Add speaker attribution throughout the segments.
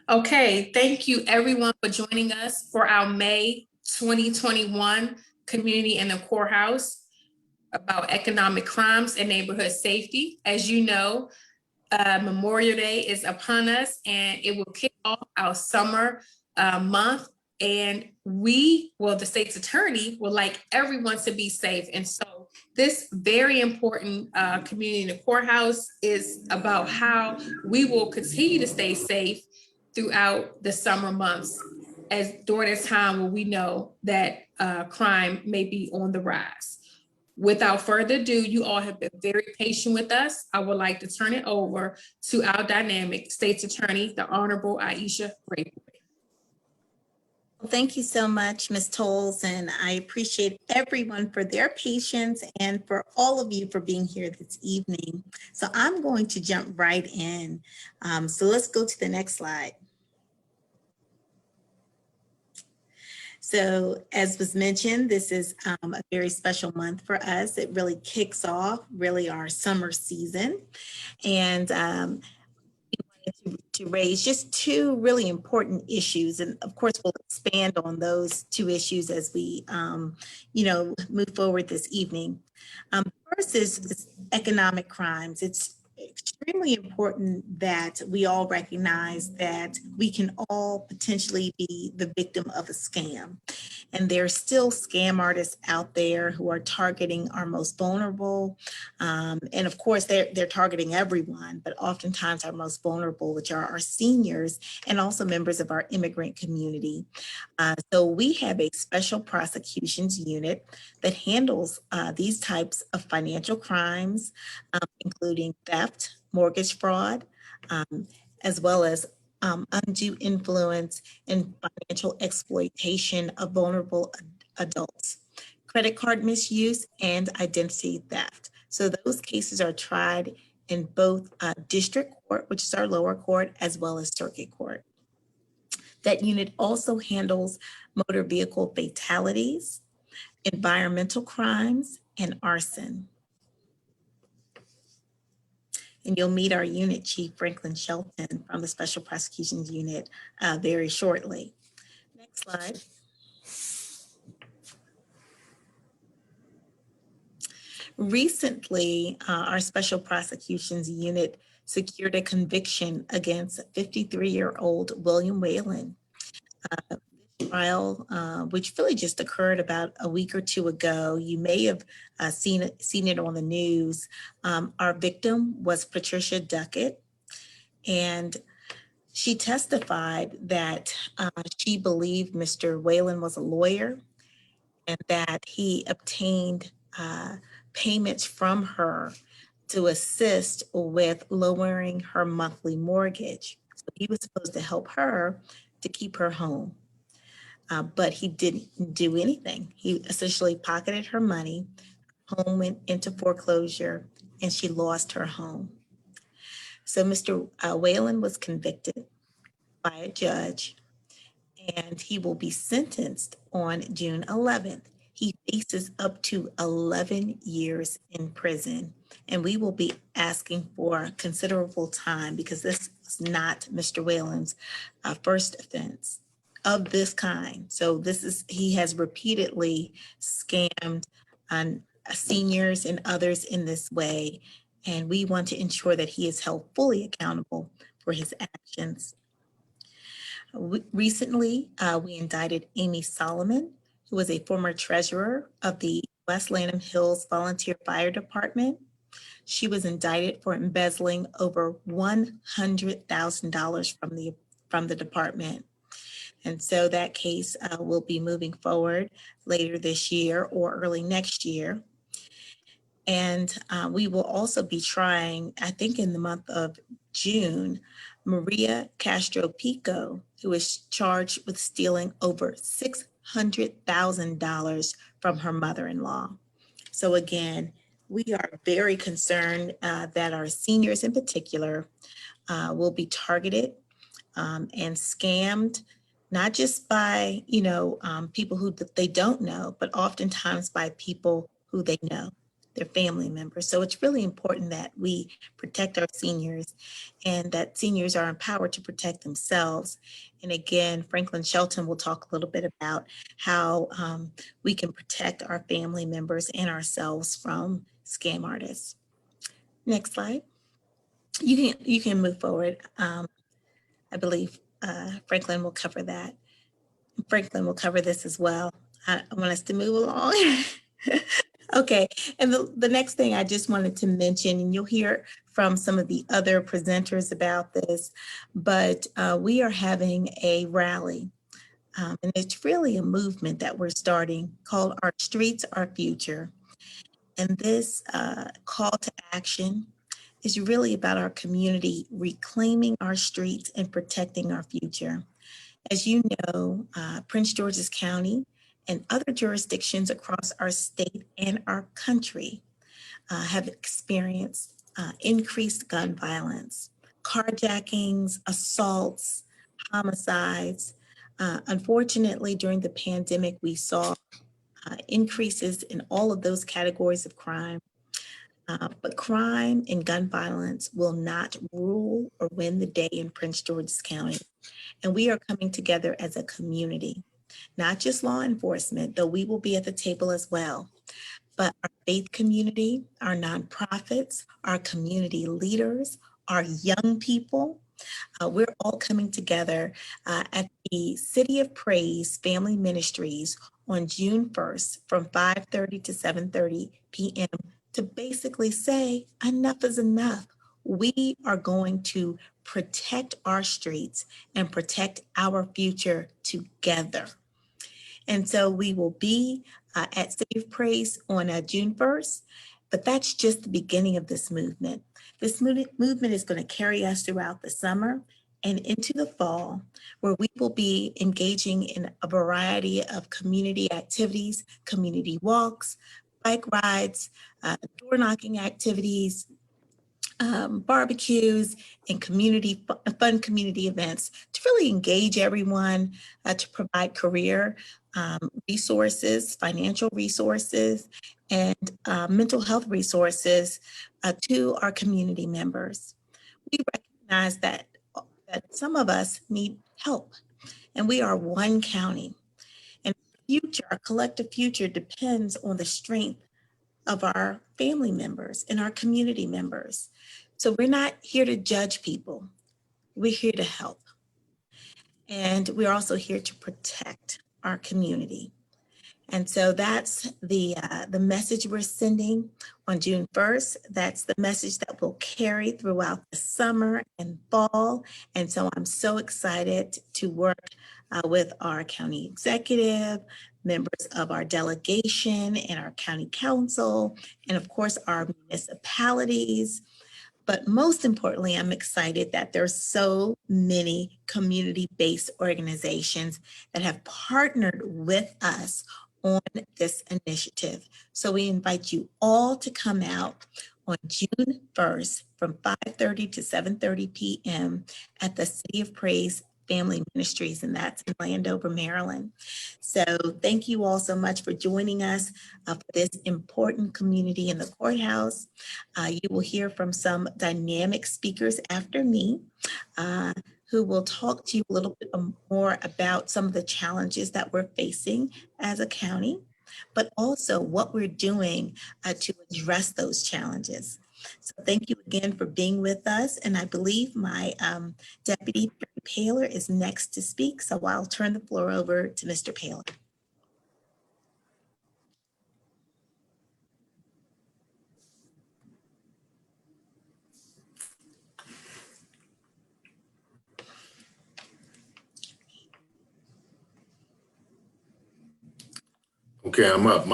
Speaker 1: Okay, thank you everyone for joining us for our May 2021 Community in the Courthouse about economic crimes and neighborhood safety. As you know, Memorial Day is upon us and it will kick off our summer month. And the state's attorney, would like everyone to be safe. And so this very important community in the courthouse is about how we will continue to stay safe throughout the summer months, as during this time when we know that crime may be on the rise. Without further ado, you all have been very patient with us. I would like to turn it over to our dynamic state's attorney, the Honorable Aisha Grayboy.
Speaker 2: Well, thank you so much, Ms. Tolles, and I appreciate everyone for their patience and for all of you for being here this evening. So I'm going to jump right in. So let's go to the next slide. So as was mentioned, this is a very special month for us. It really kicks off really our summer season. And we wanted to raise just two really important issues. And of course, we'll expand on those two issues as we move forward this evening. First is economic crimes. It's extremely important that we all recognize that we can all potentially be the victim of a scam. And there are still scam artists out there who are targeting our most vulnerable. And of course, they're targeting everyone, but oftentimes our most vulnerable, which are our seniors and also members of our immigrant community. So we have a special prosecutions unit that handles these types of financial crimes, including theft, mortgage fraud, as well as undue influence and financial exploitation of vulnerable adults, credit card misuse, and identity theft. So those cases are tried in both district court, which is our lower court, as well as circuit court. That unit also handles motor vehicle fatalities, environmental crimes, and arson. And you'll meet our unit chief, Franklin Shelton, from the Special Prosecutions Unit very shortly. Next slide. Recently, our Special Prosecutions Unit secured a conviction against 53-year-old William Whalen. This trial, which really just occurred about a week or two ago, you may have seen it on the news. Our victim was Patricia Duckett, and she testified that she believed Mr. Whalen was a lawyer and that he obtained payments from her to assist with lowering her monthly mortgage. So he was supposed to help her to keep her home. But he didn't do anything. He essentially pocketed her money, home went into foreclosure, and she lost her home. So Mr. Whalen was convicted by a judge, and he will be sentenced on June 11th. He faces up to 11 years in prison, and we will be asking for considerable time because this is not Mr. Whalen's first offense of this kind. So he has repeatedly scammed seniors and others in this way, and we want to ensure that he is held fully accountable for his actions. Recently, we indicted Amy Solomon, who was a former treasurer of the West Lanham Hills Volunteer Fire Department. She was indicted for embezzling over $100,000 from the department. And so that case will be moving forward later this year or early next year. And we will also be trying, I think in the month of June, Maria Castro Pico, who is charged with stealing over $600,000 from her mother-in-law. So again, we are very concerned that our seniors in particular will be targeted and scammed, not just by, people who they don't know, but oftentimes by people who they know. their family members. So it's really important that we protect our seniors and that seniors are empowered to protect themselves. And again, Franklin Shelton will talk a little bit about how we can protect our family members and ourselves from scam artists. Next slide. You can move forward. I believe Franklin will cover that. Franklin will cover this as well. I want us to move along. Okay, and the next thing I just wanted to mention, and you'll hear from some of the other presenters about this, but we are having a rally. And it's really a movement that we're starting called Our Streets, Our Future. And this call to action is really about our community reclaiming our streets and protecting our future. As you know, Prince George's County and other jurisdictions across our state and our country have experienced increased gun violence, carjackings, assaults, homicides. Unfortunately, during the pandemic, we saw increases in all of those categories of crime. But crime and gun violence will not rule or win the day in Prince George's County. And we are coming together as a community, not just law enforcement, though we will be at the table as well, but our faith community, our nonprofits, our community leaders, our young people. We're all coming together at the City of Praise Family Ministries on June 1st from 5:30 to 7:30 p.m. to basically say enough is enough. We are going to protect our streets and protect our future together. And so we will be at City of Praise on June 1st, but that's just the beginning of this movement. This movement is going to carry us throughout the summer and into the fall, where we will be engaging in a variety of community activities, community walks, bike rides, door knocking activities, barbecues, and fun community events to really engage everyone, to provide career resources, financial resources, and mental health resources to our community members. We recognize that some of us need help, and we are one county. And our collective future depends on the strength of our family members and our community members. So we're not here to judge people. We're here to help. And we're also here to protect our community. And so that's the message we're sending on June 1st. That's the message that will carry throughout the summer and fall. And so I'm so excited to work with our county executive, members of our delegation and our county council, and of course our municipalities. But most importantly, I'm excited that there's so many community-based organizations that have partnered with us on this initiative. So we invite you all to come out on June 1st from 5:30 to 7:30 p.m. at the City of Praise Family Ministries, and that's in Landover, Maryland. So thank you all so much for joining us for this important community in the courthouse. You will hear from some dynamic speakers after me who will talk to you a little bit more about some of the challenges that we're facing as a county, but also what we're doing to address those challenges. So thank you again for being with us. And I believe my Deputy Paler is next to speak. So I'll turn the floor over to Mr. Paler.
Speaker 3: Okay, I'm up.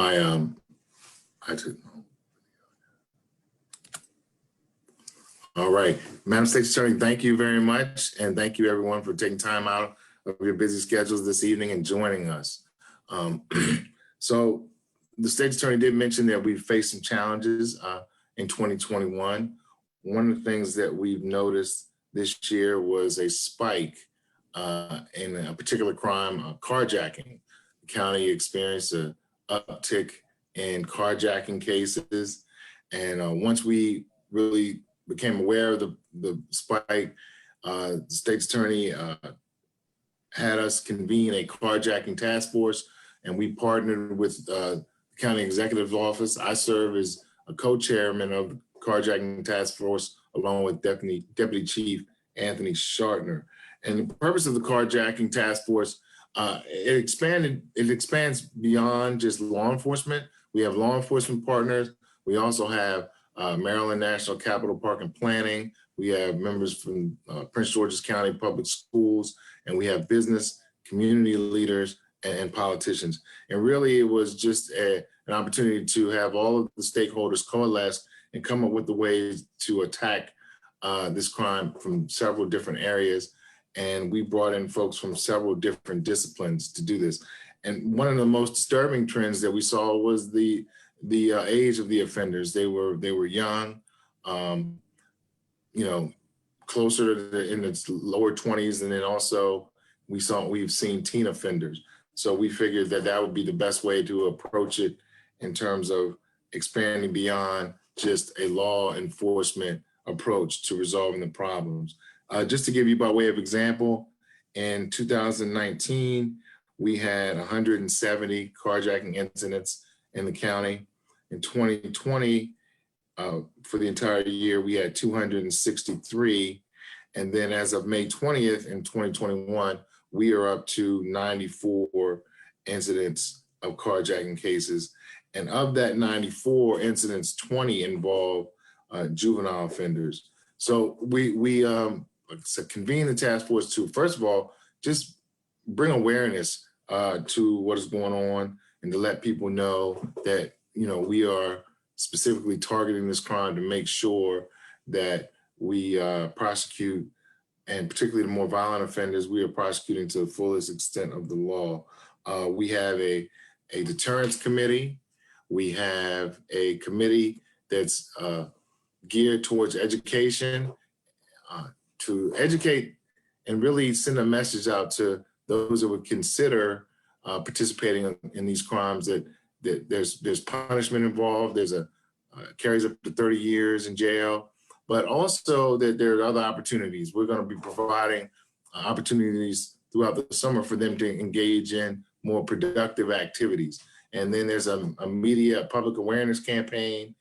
Speaker 3: All right, Madam State Attorney, thank you very much. And thank you everyone for taking time out of your busy schedules this evening and joining us. So the State Attorney did mention that we faced some challenges in 2021. One of the things that we've noticed this year was a spike in a particular crime, carjacking. The county experienced an uptick in carjacking cases. And once we really became aware of the spike, the state's attorney had us convene a carjacking task force, and we partnered with the county executive's office. I serve as a co-chairman of the carjacking task force, along with Deputy Chief Anthony Shartner. And the purpose of the carjacking task force, it expands beyond just law enforcement. We have law enforcement partners. We also have Maryland National Capital Park and Planning. We have members from Prince George's County Public Schools, and we have business, community leaders, and politicians. And really, it was just an opportunity to have all of the stakeholders coalesce and come up with the ways to attack this crime from several different areas. And we brought in folks from several different disciplines to do this. And one of the most disturbing trends that we saw was the age of the offenders. They were young, closer to in its lower 20s, and then also we've seen teen offenders. So we figured that would be the best way to approach it in terms of expanding beyond just a law enforcement approach to resolving the problems. Just to give you by way of example, in 2019, we had 170 carjacking incidents in the county. In 2020, for the entire year, we had 263. And then as of May 20th in 2021, we are up to 94 incidents of carjacking cases. And of that 94 incidents, 20 involve juvenile offenders. So we convene the task force to, first of all, just bring awareness to what is going on, and to let people know that, we are specifically targeting this crime to make sure that we prosecute, and particularly the more violent offenders, we are prosecuting to the fullest extent of the law. We have a deterrence committee. We have a committee that's geared towards education, to educate and really send a message out to those that would consider participating in these crimes, that there's punishment involved. There's carries up to 30 years in jail, but also that there are other opportunities. We're going to be providing opportunities throughout the summer for them to engage in more productive activities. And then there's a media public awareness campaign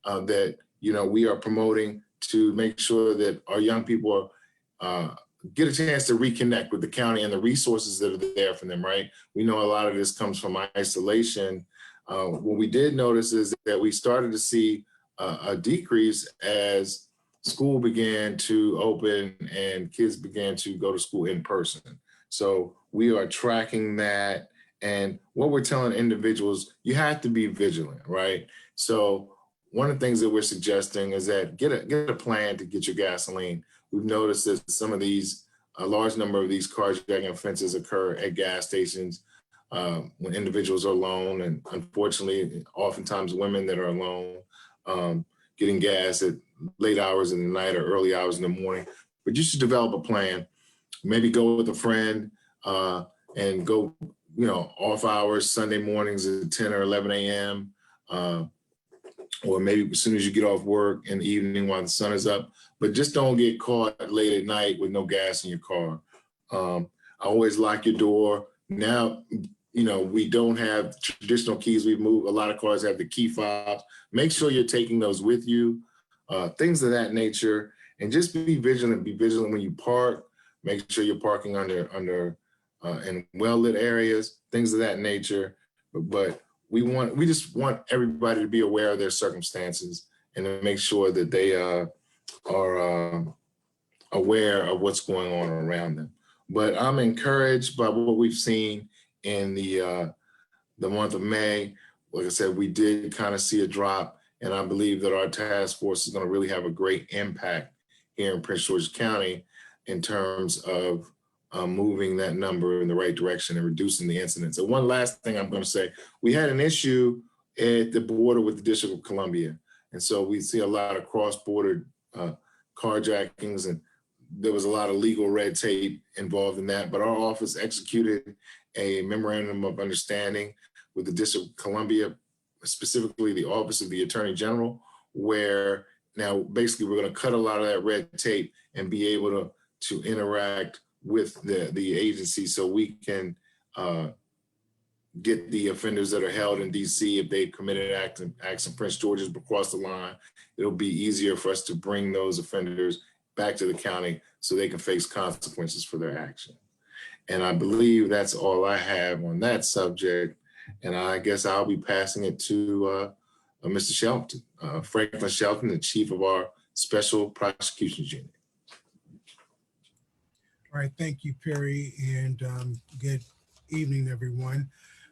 Speaker 3: that we are promoting to make sure that our young people get a chance to reconnect with the county and the resources that are there for them, right? We know a lot of this comes from isolation. What we did notice is that we started to see a decrease as school began to open and kids began to go to school in person. So we are tracking that. And what we're telling individuals, you have to be vigilant, right? So one of the things that we're suggesting is that get a plan to get your gasoline. We've noticed that some of these, a large number of these carjacking offenses occur at gas stations when individuals are alone, and unfortunately, oftentimes women that are alone, getting gas at late hours in the night or early hours in the morning. But you should develop a plan. Maybe go with a friend and go, off hours Sunday mornings at 10 or 11 a.m. Or maybe as soon as you get off work in the evening while the sun is up. But just don't get caught late at night with no gas in your car. Always lock your door. Now, we don't have traditional keys. We've moved. A lot of cars have the key fobs. Make sure you're taking those with you, things of that nature. And just be vigilant. Be vigilant when you park. Make sure you're parking under in well-lit areas, things of that nature. But we just want everybody to be aware of their circumstances and to make sure that they are aware of what's going on around them. But I'm encouraged by what we've seen in the month of May. Like I said, we did kind of see a drop, and I believe that our task force is going to really have a great impact here in Prince George's County in terms of moving that number in the right direction and reducing the incidents. And one last thing I'm going to say, we had an issue at the border with the District of Columbia. And so we see a lot of cross-border carjackings, and there was a lot of legal red tape involved in that. But our office executed a memorandum of understanding with the District of Columbia, specifically the Office of the Attorney General, where now basically we're going to cut a lot of that red tape and be able to interact with the agency, so we can get the offenders that are held in DC, if they committed acts in Prince George's but crossed the line. It'll be easier for us to bring those offenders back to the county so they can face consequences for their action. And I believe that's all I have on that subject. And I guess I'll be passing it to Mr. Shelton, Franklin Shelton, the chief of our Special Prosecutions Unit.
Speaker 4: All right, thank you, Perry, and good evening, everyone.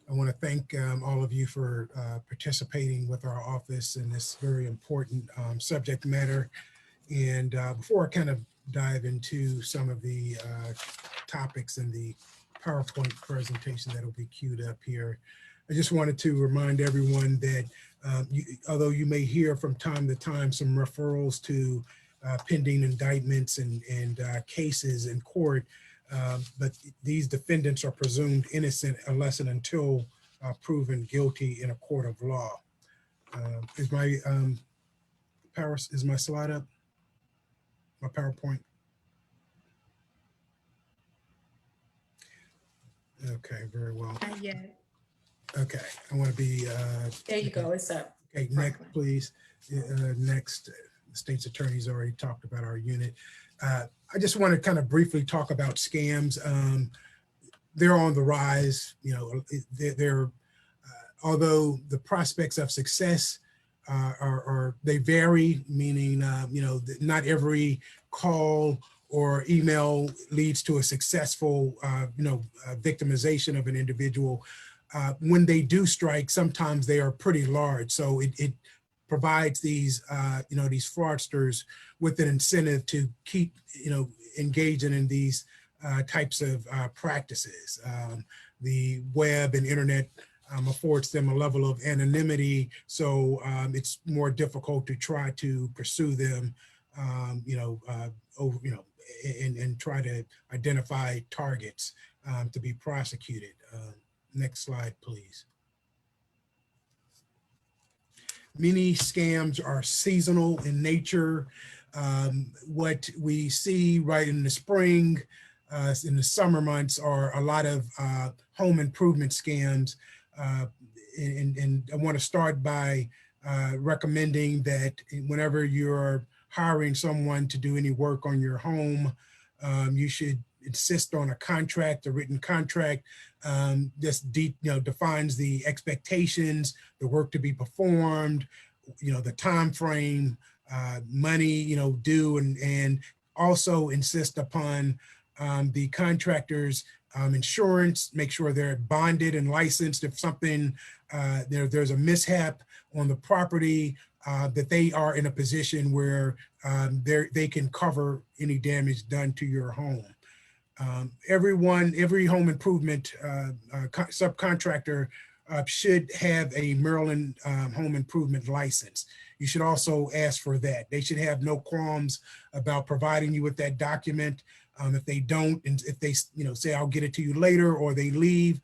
Speaker 4: I want to thank all of you for participating with our office in this very important subject matter. And before I kind of dive into some of the topics in the PowerPoint presentation that will be queued up here, I just wanted to remind everyone that although you may hear from time to time some referrals to pending indictments and cases in court, but these defendants are presumed innocent unless and until proven guilty in a court of law. Is my slide up? My PowerPoint? Okay, very well.
Speaker 1: Not yet.
Speaker 4: Okay, I want to be.
Speaker 1: There you go. It's up.
Speaker 4: Okay, next, please. Next, the state's attorney's already talked about our unit. I just want to kind of briefly talk about scams. They're on the rise. You know, they're although the prospects of success they vary. Meaning, you know, not every call or email leads to a successful, victimization of an individual. When they do strike, sometimes they are pretty large. So it provides these, these fraudsters with an incentive to keep, engaging in these types of practices. The web and internet affords them a level of anonymity, so it's more difficult to try to pursue them, and try to identify targets to be prosecuted. Next slide, please. Many scams are seasonal in nature. What we see right in the spring, in the summer months, are a lot of home improvement scams. And I want to start by recommending that whenever you're hiring someone to do any work on your home, you should insist on a contract, a written contract. Defines the expectations, the work to be performed, the time frame, money, due, and also insist upon the contractor's insurance. Make sure they're bonded and licensed. If something there's a mishap on the property, that they are in a position where they can cover any damage done to your home. Every home improvement subcontractor should have a Maryland home improvement license. You should also ask for that. They should have no qualms about providing you with that document. If they don't, and if they say I'll get it to you later, or they leave,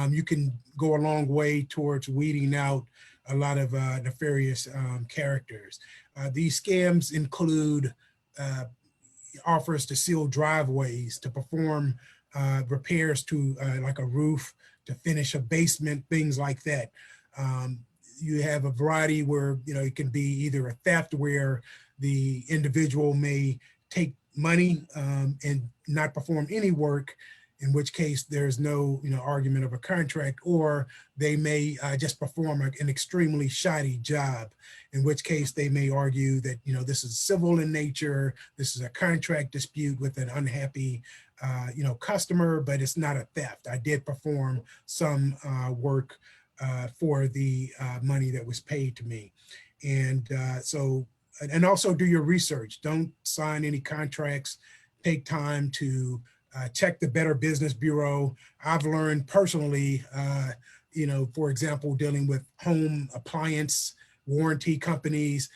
Speaker 4: you can go a long way towards weeding out a lot of nefarious characters. These scams include offers to seal driveways, to perform repairs to like a roof, to finish a basement, things like that. You have a variety where it can be either a theft, where the individual may take money and not perform any work, in which case there's no argument of a contract, or they may just perform an extremely shoddy job, in which case they may argue that this is civil in nature, this is a contract dispute with an unhappy customer, but it's not a theft. I did perform some work for the money that was paid to me. And and also do your research. Don't sign any contracts. Take time to check the Better Business Bureau. I've learned personally, for example, dealing with home appliance warranty companies,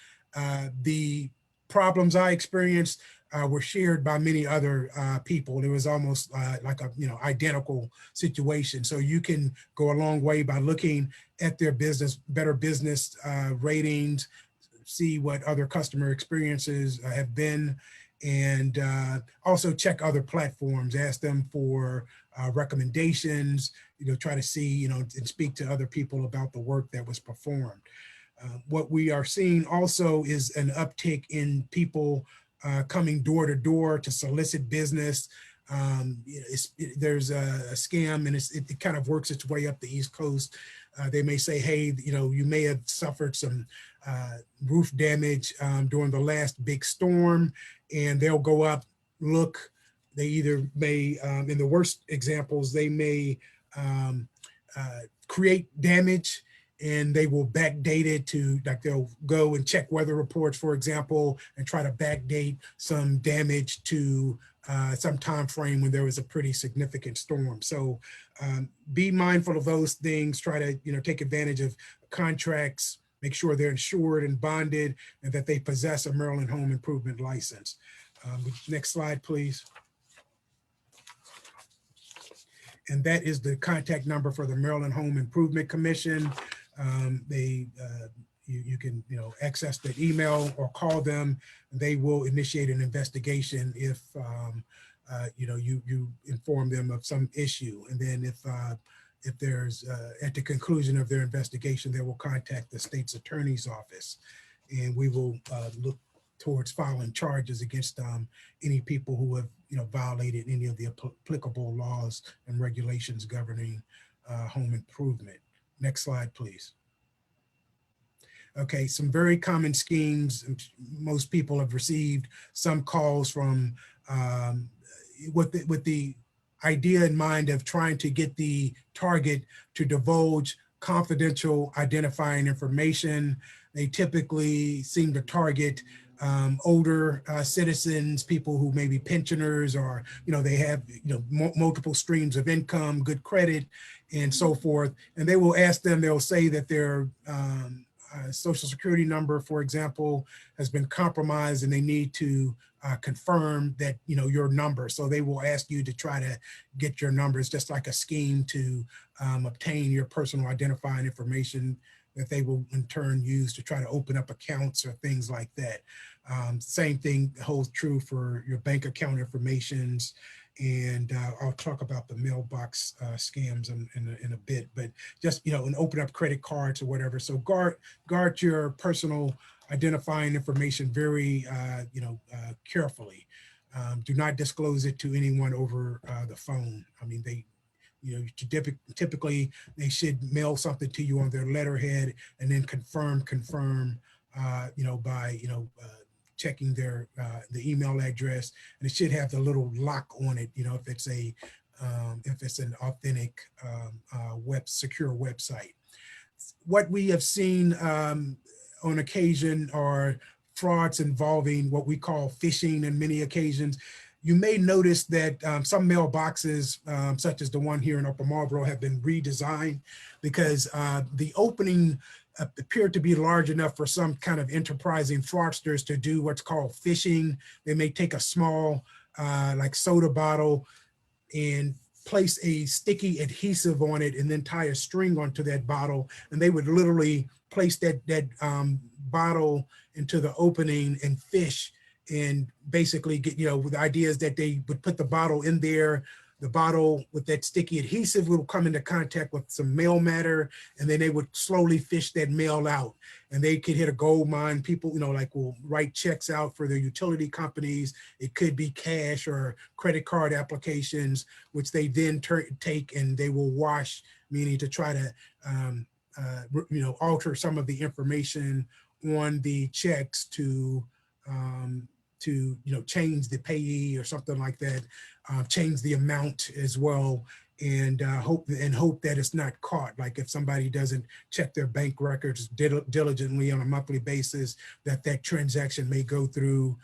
Speaker 4: the problems I experienced were shared by many other people. It was almost like a identical situation. So you can go a long way by looking at their Better Business ratings, see what other customer experiences have been, and also check other platforms, ask them for recommendations, try to see, and speak to other people about the work that was performed. What we are seeing also is an uptick in people coming door to door to solicit business. There's a scam, and it kind of works its way up the East Coast. They may say, hey, you may have suffered some roof damage during the last big storm, and they'll go up, look. They either may, in the worst examples, they may create damage, and they will backdate it to, like, they'll go and check weather reports, for example, and try to backdate some damage to some time frame when there was a pretty significant storm. So be mindful of those things. Try to take advantage of contracts. Make sure they're insured and bonded, and that they possess a Maryland home improvement license. Next slide, please. And that is the contact number for the Maryland Home Improvement Commission. You can access the email or call them. They will initiate an investigation if you inform them of some issue, and then if there's at the conclusion of their investigation, they will contact the state's attorney's office, and we will look towards filing charges against any people who have violated any of the applicable laws and regulations governing home improvement. Next slide, please. Okay, some very common schemes. Most people have received some calls from with the idea in mind of trying to get the target to divulge confidential identifying information. They typically seem to target older citizens, people who may be pensioners, or they have multiple streams of income, good credit, and so forth. And they will ask them. They'll say that their Social Security number, for example, has been compromised, and they need to confirm that your number. So they will ask you to try to get your number. It's just like a scheme to obtain your personal identifying information that they will in turn use to try to open up accounts or things like that. Same thing holds true for your bank account informations. And I'll talk about the mailbox scams in a bit, but just, and open up credit cards or whatever. So guard your personal identifying information very, carefully. Do not disclose it to anyone over the phone. I mean, typically they should mail something to you on their letterhead, and then confirm, by, checking their the email address, and it should have the little lock on it, if it's an authentic secure website. What we have seen on occasion are frauds involving what we call phishing. In many occasions, you may notice that some mailboxes, such as the one here in Upper Marlboro, have been redesigned because the opening appeared to be large enough for some kind of enterprising fraudsters to do what's called phishing. They may take a small like soda bottle and place a sticky adhesive on it, and then tie a string onto that bottle, and they would literally place that bottle into the opening and fish, and basically get, the idea is that they would put the bottle in there. The bottle with that sticky adhesive will come into contact with some mail matter, and then they would slowly fish that mail out, and they could hit a gold mine. People, will write checks out for their utility companies. It could be cash or credit card applications, which they then take and they will wash, meaning to try to, alter some of the information on the checks to change the payee or something like that, change the amount as well, and hope that it's not caught. Like if somebody doesn't check their bank records diligently on a monthly basis, that transaction may go through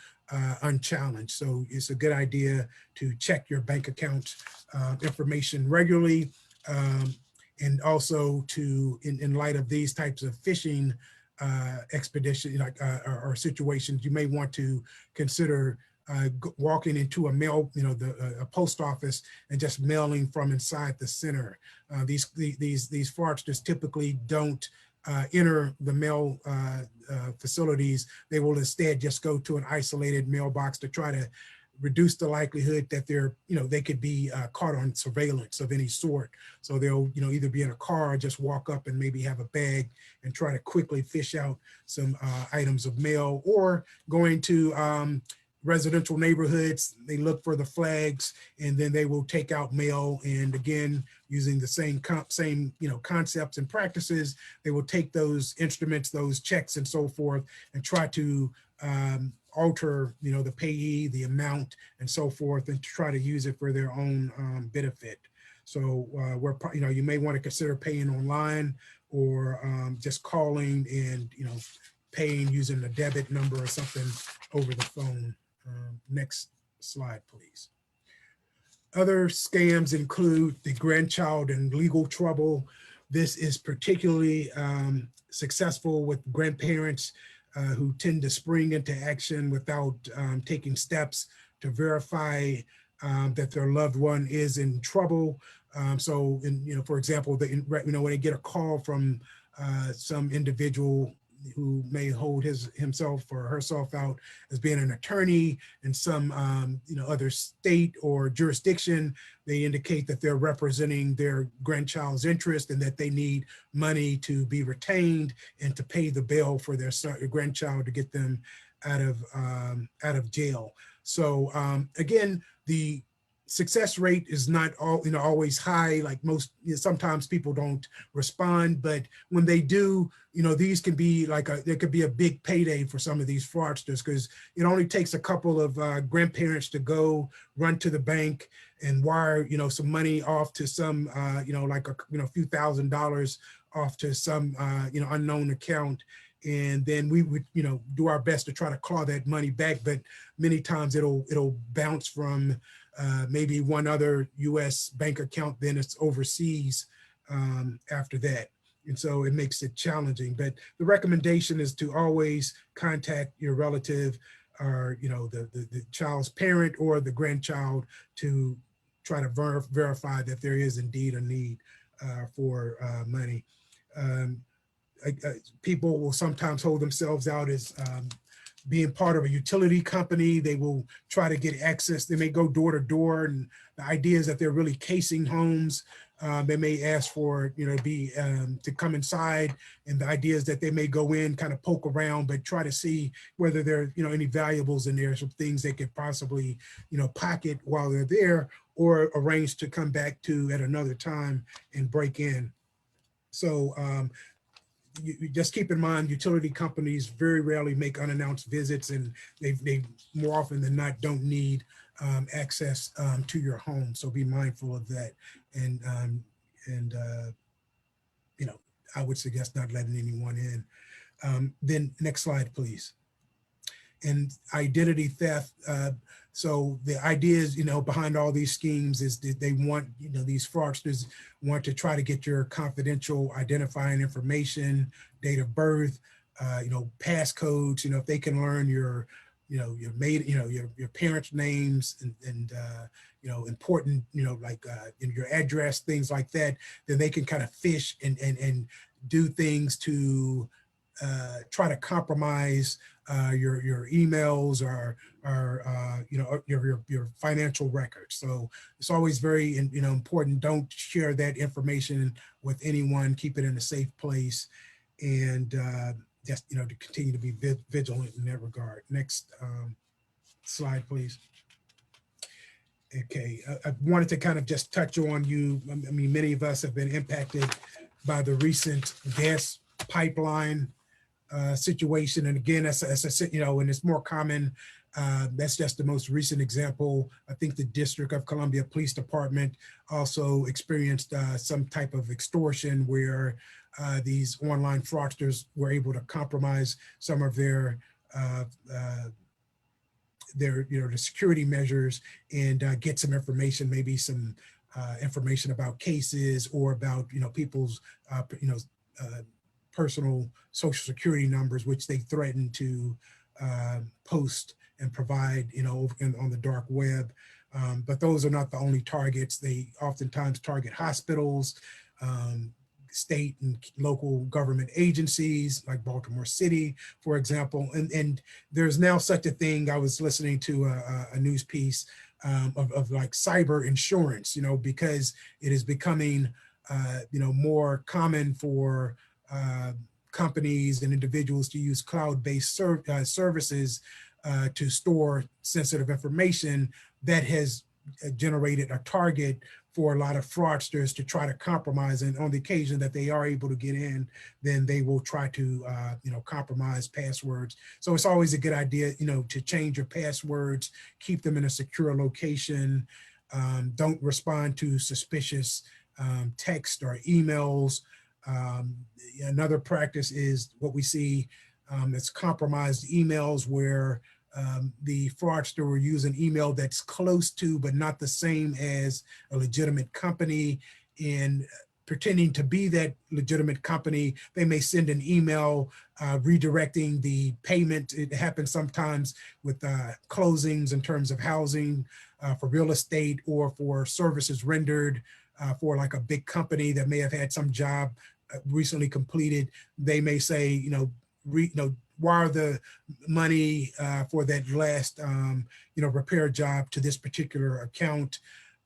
Speaker 4: unchallenged. So it's a good idea to check your bank account information regularly, and also to, in light of these types of phishing expedition or situations, you may want to consider walking into a mail, a post office, and just mailing from inside the center. These fraudsters typically don't enter the mail facilities, they will instead just go to an isolated mailbox to try to reduce the likelihood that they could be caught on surveillance of any sort. So they'll, either be in a car or just walk up and maybe have a bag and try to quickly fish out some items of mail, or going to residential neighborhoods. They look for the flags and then they will take out mail. And again, using the same concepts and practices, they will take those instruments, those checks and so forth, and try to alter, the payee, the amount and so forth, and to try to use it for their own benefit. So you may want to consider paying online, or just calling and, paying using a debit number or something over the phone. Next slide, please. Other scams include the grandchild in legal trouble. This is particularly successful with grandparents who tend to spring into action without taking steps to verify that their loved one is in trouble. For example, when they get a call from some individual who may hold himself or herself out as being an attorney in some other state or jurisdiction, they indicate that they're representing their grandchild's interest and that they need money to be retained and to pay the bail for their grandchild to get them out of jail. So again, the success rate is not always high. Like sometimes people don't respond, but when they do, these can be there could be a big payday for some of these fraudsters, because it only takes a couple of grandparents to go run to the bank and wire some money off to some a few $1,000s off to some unknown account. And then we would do our best to try to claw that money back, but many times it'll bounce from maybe one other US bank account, then it's overseas after that. And so it makes it challenging. But the recommendation is to always contact your relative, or the child's parent or the grandchild, to try to verify that there is indeed a need for money. People will sometimes hold themselves out as being part of a utility company. They will try to get access. They may go door to door, and the idea is that they're really casing homes. They may ask for, to come inside, and the idea is that they may go in, kind of poke around, but try to see whether there are, any valuables in there, some things they could possibly, pocket while they're there, or arrange to come back to at another time and break in. So you just keep in mind, utility companies very rarely make unannounced visits, and they more often than not don't need access to your home. So be mindful of that. And I would suggest not letting anyone in. Then next slide, please. And identity theft. So the idea is, behind all these schemes is that they want, these fraudsters want to try to get your confidential identifying information, date of birth, passcodes. If they can learn your parents' names and important, your address, things like that, then they can kind of fish and do things to try to compromise your emails or your financial records. So it's always very important. Don't share that information with anyone. Keep it in a safe place, and just to continue to be vigilant in that regard. Next slide, please. Okay, I wanted to kind of just touch on many of us have been impacted by the recent gas pipeline situation. And again, as I said, and it's more common. That's just the most recent example. I think the District of Columbia Police Department also experienced some type of extortion where these online fraudsters were able to compromise some of their the security measures and get some information, maybe some information about cases or about people's personal social security numbers, which they threaten to post and provide, on the dark web. But those are not the only targets. They oftentimes target hospitals, state and local government agencies like Baltimore City, for example. And there's now such a thing. I was listening to a news piece of like cyber insurance, because it is becoming, more common for companies and individuals to use cloud-based services to store sensitive information. That has generated a target for a lot of fraudsters to try to compromise. And on the occasion that they are able to get in, then they will try to, compromise passwords. So it's always a good idea, to change your passwords, keep them in a secure location. Don't respond to suspicious text or emails. Another practice is what we see as compromised emails, where the fraudster will use an email that's close to but not the same as a legitimate company, and pretending to be that legitimate company, they may send an email redirecting the payment. It happens sometimes with closings in terms of housing for real estate, or for services rendered for like a big company that may have had some job recently completed. They may say, wire the money for that last, repair job to this particular account.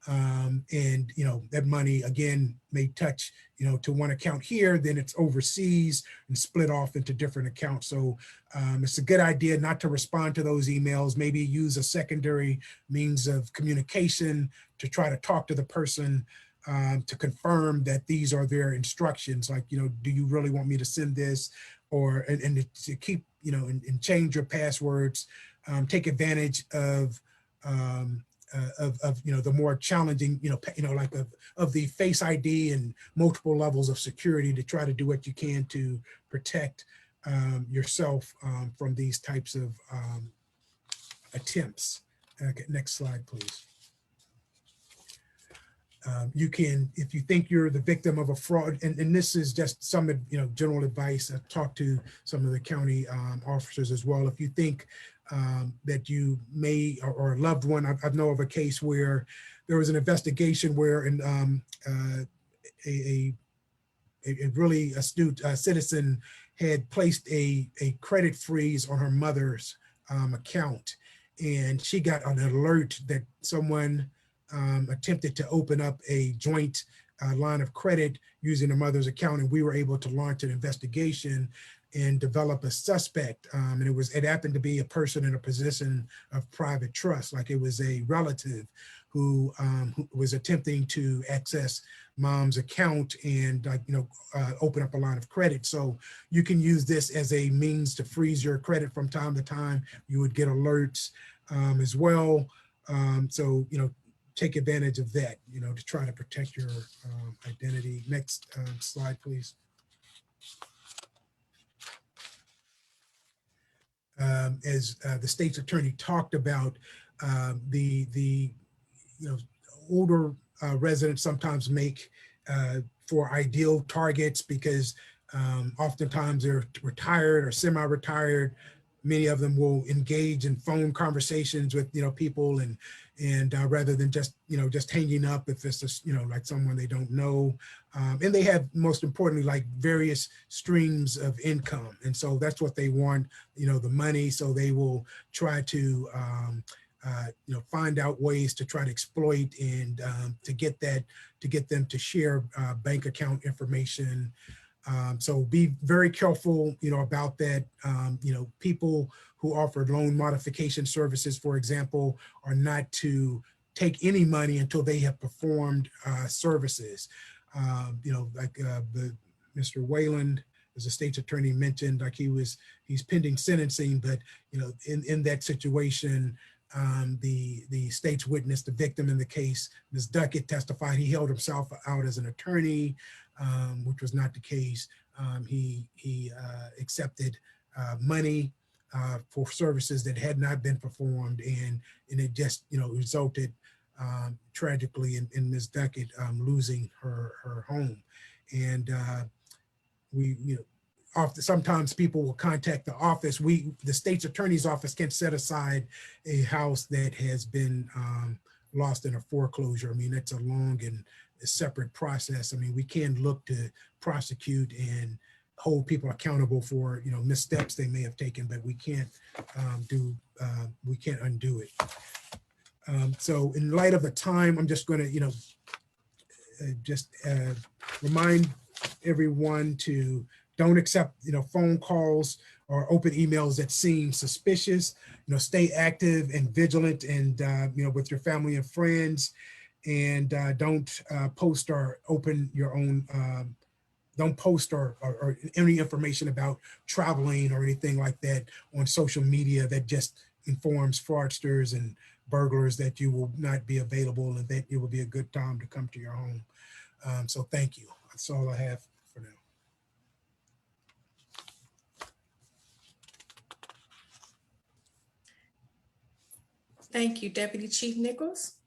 Speaker 4: And, that money again may touch, to one account here, then it's overseas and split off into different accounts. So it's a good idea not to respond to those emails, maybe use a secondary means of communication to try to talk to the person to confirm that these are their instructions. Like, do you really want me to send this? Or, and to keep, and change your passwords, take advantage of the more challenging, like of the Face ID and multiple levels of security, to try to do what you can to protect yourself from these types of attempts. Okay, next slide, please. You can, if you think you're the victim of a fraud, and this is just some, general advice. I've talked to some of the county officers as well. If you think that you may, or a loved one, I know of a case where there was an investigation where a really astute citizen had placed a credit freeze on her mother's account, and she got an alert that someone attempted to open up a joint line of credit using her mother's account, and we were able to launch an investigation and develop a suspect. And it happened to be a person in a position of private trust, like it was a relative who was attempting to access mom's account and open up a line of credit. So you can use this as a means to freeze your credit from time to time. You would get alerts as well. So, take advantage of that, to try to protect your identity. Next slide, please. As the state's attorney talked about, the older residents sometimes make for ideal targets, because oftentimes they're retired or semi-retired. Many of them will engage in phone conversations with people, and rather than just hanging up if it's just like someone they don't know, and they have, most importantly, like various streams of income, and so that's what they want, the money. So they will try to find out ways to try to exploit and to get them to share bank account information. So be very careful, about that. People who offer loan modification services, for example, are not to take any money until they have performed services. Like Mr. Wayland, as the state's attorney mentioned, like he's pending sentencing, but in that situation, the state's witness, the victim in the case, Ms. Duckett, testified he held himself out as an attorney, which was not the case. He accepted money for services that had not been performed, and it just resulted tragically in Ms. Duckett losing her home. And sometimes people will contact the office. The state's attorney's office can set aside a house that has been lost in a foreclosure. I mean, that's a long and a separate process. I mean, we can look to prosecute and hold people accountable for, you know, missteps they may have taken, but we can't we can't undo it. So in light of the time, I'm just going to, you know, remind everyone to don't accept, you know, phone calls or open emails that seem suspicious. You know, stay active and vigilant, and you know, with your family and friends, and don't post or open your own. Don't post or any information about traveling or anything like that on social media that just informs fraudsters and burglars that you will not be available and that it will be a good time to come to your home. So thank you. That's all I have for now.
Speaker 1: Thank you, Deputy Chief Nichols.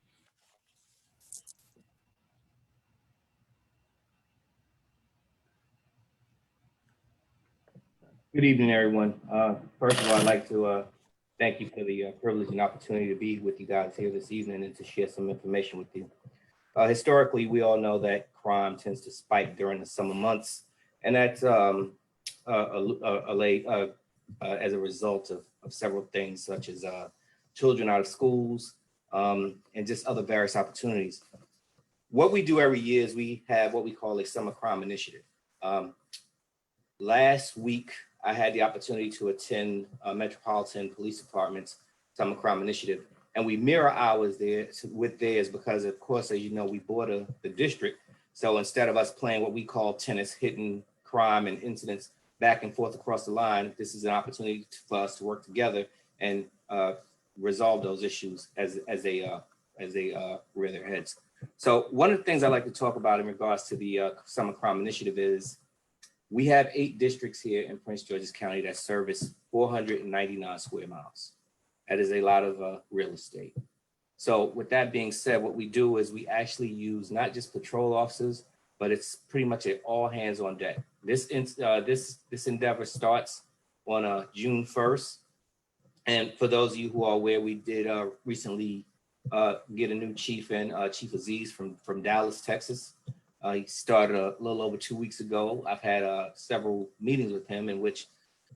Speaker 5: Good evening, everyone. First of all, I'd like to thank you for the privilege and opportunity to be with you guys here this evening and to share some information with you. Historically, we all know that crime tends to spike during the summer months, and that's as a result of several things, such as children out of schools and just other various opportunities. What we do every year is we have what we call a summer crime initiative. Last week, I had the opportunity to attend Metropolitan Police Department's Summer Crime Initiative, and we mirror ours there with theirs because, of course, as you know, we border the district. So instead of us playing what we call tennis, hitting crime and incidents back and forth across the line, this is an opportunity for us to work together and resolve those issues as they rear their heads. So one of the things I like to talk about in regards to the Summer Crime Initiative is we have 8 districts here in Prince George's County that service 499 square miles. That is a lot of real estate. So with that being said, what we do is we actually use not just patrol officers, but it's pretty much an all hands on deck. This endeavor starts on June 1st. And for those of you who are aware, we did recently get a new chief in, Chief Aziz from Dallas, Texas. He started a little over 2 weeks ago. I've had several meetings with him in which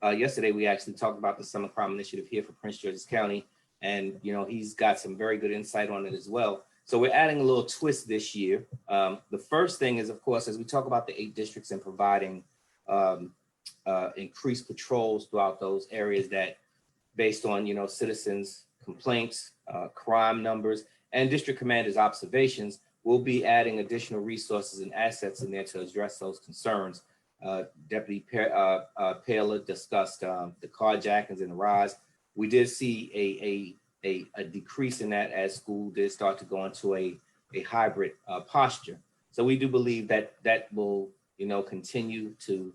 Speaker 5: yesterday we actually talked about the Summer Crime Initiative here for Prince George's County. And, you know, he's got some very good insight on it as well. So we're adding a little twist this year. The first thing is, of course, as we talk about the 8 districts and providing increased patrols throughout those areas that based on, you know, citizens' complaints, crime numbers, and district commanders' observations, we'll be adding additional resources and assets in there to address those concerns. Deputy Paler discussed the carjackings and the rise. We did see a decrease in that as school did start to go into a hybrid posture. So we do believe that that will, you know, continue to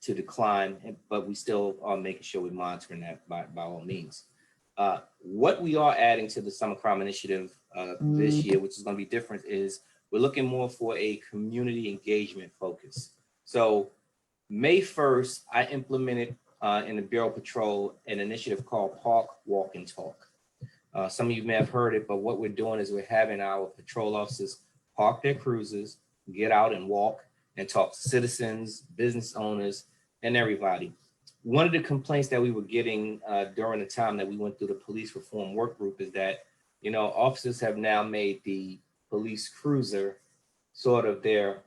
Speaker 5: decline, but we still are making sure we're monitoring that by all means. What we are adding to the Summer Crime Initiative this year, which is going to be different, is we're looking more for a community engagement focus. So May 1st, I implemented in the Bureau Patrol an initiative called Park, Walk, and Talk. Some of you may have heard it, but what we're doing is we're having our patrol officers park their cruisers, get out and walk and talk to citizens, business owners, and everybody. One of the complaints that we were getting during the time that we went through the police reform work group is that, you know, officers have now made the police cruiser sort of their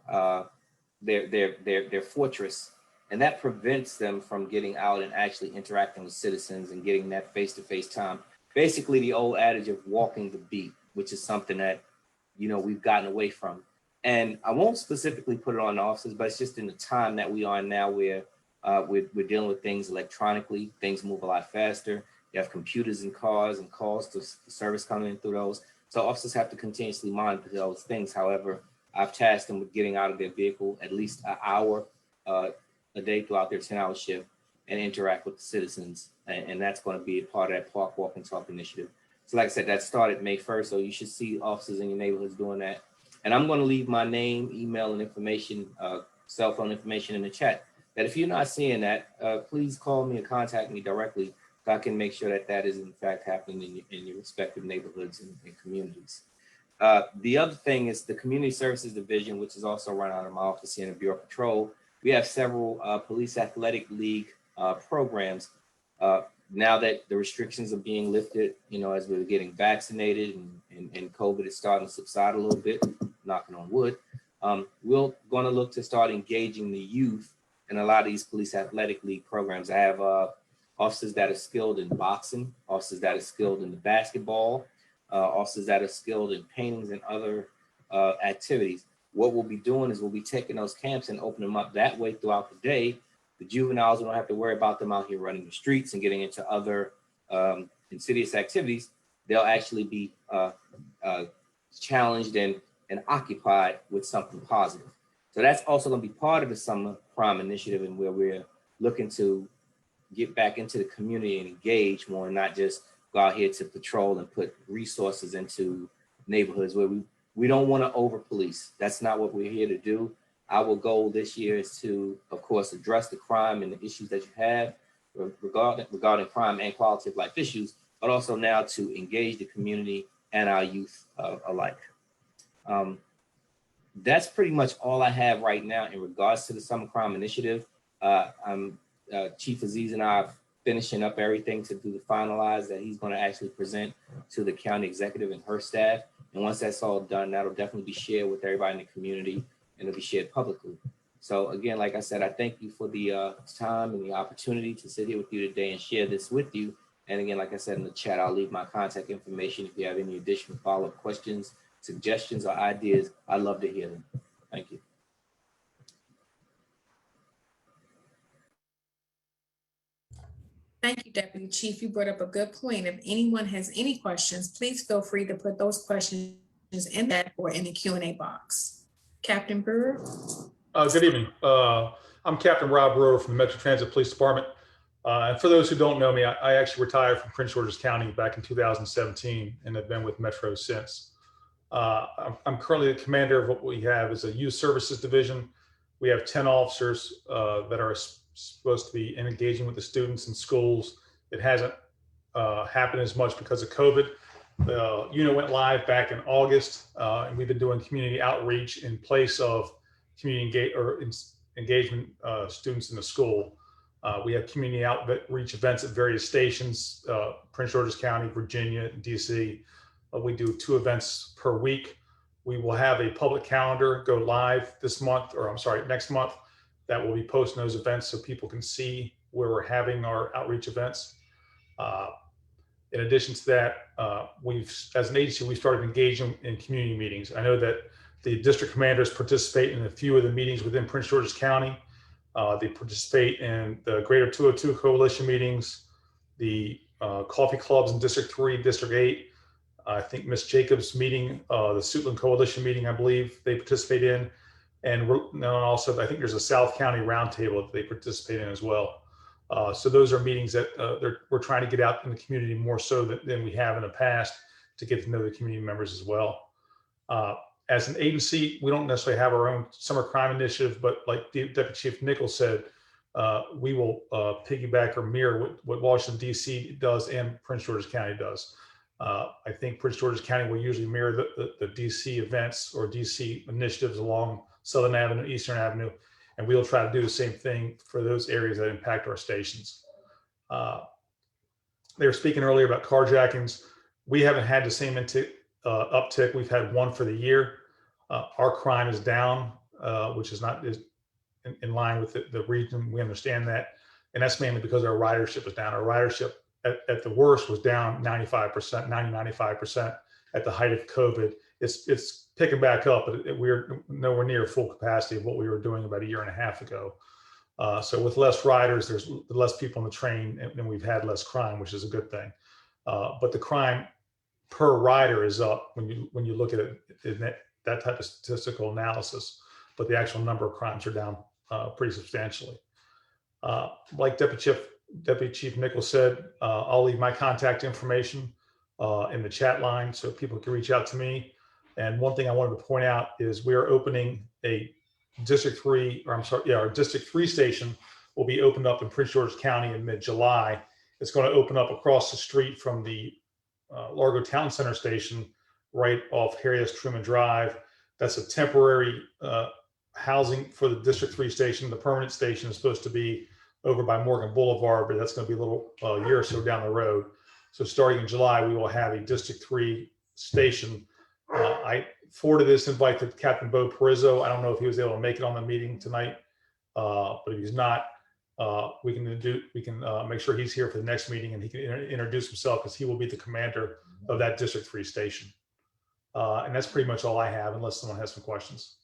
Speaker 5: fortress, and that prevents them from getting out and actually interacting with citizens and getting that face-to-face time. Basically, the old adage of walking the beat, which is something that, you know, we've gotten away from. And I won't specifically put it on the officers, but it's just in the time that we are now where we're dealing with things electronically. Things move a lot faster. You have computers in cars and calls to service coming in through those. So officers have to continuously monitor those things. However, I've tasked them with getting out of their vehicle at least an hour a day throughout their 10-hour shift and interact with the citizens. And that's going to be a part of that Park, Walk, and Talk initiative. So like I said, that started May 1st. So you should see officers in your neighborhoods doing that. And I'm going to leave my name, email, and information, cell phone information in the chat. That if you're not seeing that, please call me or contact me directly. so I can make sure that that is in fact happening in your respective neighborhoods and communities. The other thing is the Community Services Division, which is also run out of my office here in the Bureau of Patrol. We have several Police Athletic League programs. Now that the restrictions are being lifted, as we're getting vaccinated and COVID is starting to subside a little bit, knocking on wood, we're going to look to start engaging the youth in a lot of these Police Athletic League programs. I have officers that are skilled in boxing, officers that are skilled in the basketball, officers that are skilled in paintings and other activities. What we'll be doing is we'll be taking those camps and opening them up that way throughout the day. The juveniles, we don't have to worry about them out here running the streets and getting into other insidious activities. They'll actually be challenged and occupied with something positive. So that's also going to be part of the Summer Crime Initiative, and where we're looking to get back into the community and engage more, and not just go out here to patrol and put resources into neighborhoods where we don't want to over police. That's not what we're here to do. Our goal this year is to, of course, address the crime and the issues that you have regarding crime and quality of life issues, but also now to engage the community and our youth alike. That's pretty much all I have right now in regards to the Summer Crime Initiative. Chief Aziz and I are finishing up everything to do the finalize that he's going to actually present to the county executive and her staff. And once that's all done, that'll definitely be shared with everybody in the community, and it'll be shared publicly. So again, like I said, I thank you for the time and the opportunity to sit here with you today and share this with you. And again, like I said in the chat, I'll leave my contact information. If you have any additional follow-up questions, suggestions, or ideas, I'd love to hear them. Thank you.
Speaker 1: Thank you, Deputy Chief. You brought up a good point. If anyone has any questions, please feel free to put those questions in that or in the Q&A box. Captain Brewer.
Speaker 6: Good evening. I'm Captain Rob Brewer from the Metro Transit Police Department. And for those who don't know me, I actually retired from Prince George's County back in 2017 and have been with Metro since. I'm currently the commander of what we have is a Youth Services Division. We have 10 officers that are supposed to be engaging with the students in schools. It hasn't happened as much because of COVID. The unit went live back in August, and we've been doing community outreach in place of community engagement students in the school. We have community outreach events at various stations, Prince George's County, Virginia, DC. We do 2 events per week. We will have a public calendar go live this month, or I'm sorry, next month, that will be posting those events so people can see where we're having our outreach events. In addition to that, as an agency, we started engaging in community meetings. I know that the district commanders participate in a few of the meetings within Prince George's County. They participate in the Greater 202 Coalition meetings, the coffee clubs in District 3, District 8. I think Ms. Jacobs' meeting, the Suitland Coalition meeting, I believe they participate in. And also, I think there's a South County roundtable that they participate in as well. So those are meetings that we're trying to get out in the community more so than we have in the past to get to know the community members as well. As an agency, we don't necessarily have our own summer crime initiative, but like Deputy Chief Nichols said, we will piggyback or mirror what Washington, D.C. does and Prince George's County does. I think Prince George's County will usually mirror the DC events or DC initiatives along Southern Avenue, Eastern Avenue, and we'll try to do the same thing for those areas that impact our stations. They were speaking earlier about carjackings. We haven't had the same uptick. We've had one for the year. Our crime is down, which is not in line with the region. We understand that. And that's mainly because our ridership is down. Our ridership at the worst was down 95%, 95% at the height of COVID. It's picking back up, but we're nowhere near full capacity of what we were doing about a year and a half ago. So with less riders, there's less people on the train, and we've had less crime, which is a good thing. But the crime per rider is up when you look at it in that type of statistical analysis, but the actual number of crimes are down pretty substantially. Like Deputy Chief Nichols said, I'll leave my contact information in the chat line so people can reach out to me. And one thing I wanted to point out is we are opening a District 3, or I'm sorry, yeah, our District 3 station will be opened up in Prince George's County in mid-July. It's going to open up across the street from the Largo Town Center station, right off Harry S. Truman Drive. That's a temporary housing for the District 3 station. The permanent station is supposed to be over by Morgan Boulevard, but that's going to be a little year or so down the road. So starting in July, we will have a District 3 station. I forwarded this invite to Captain Bo Perizzo. I don't know if he was able to make it on the meeting tonight, but if he's not, we can make sure he's here for the next meeting and he can introduce himself, because he will be the commander of that District 3 station. And that's pretty much all I have, unless someone has some questions.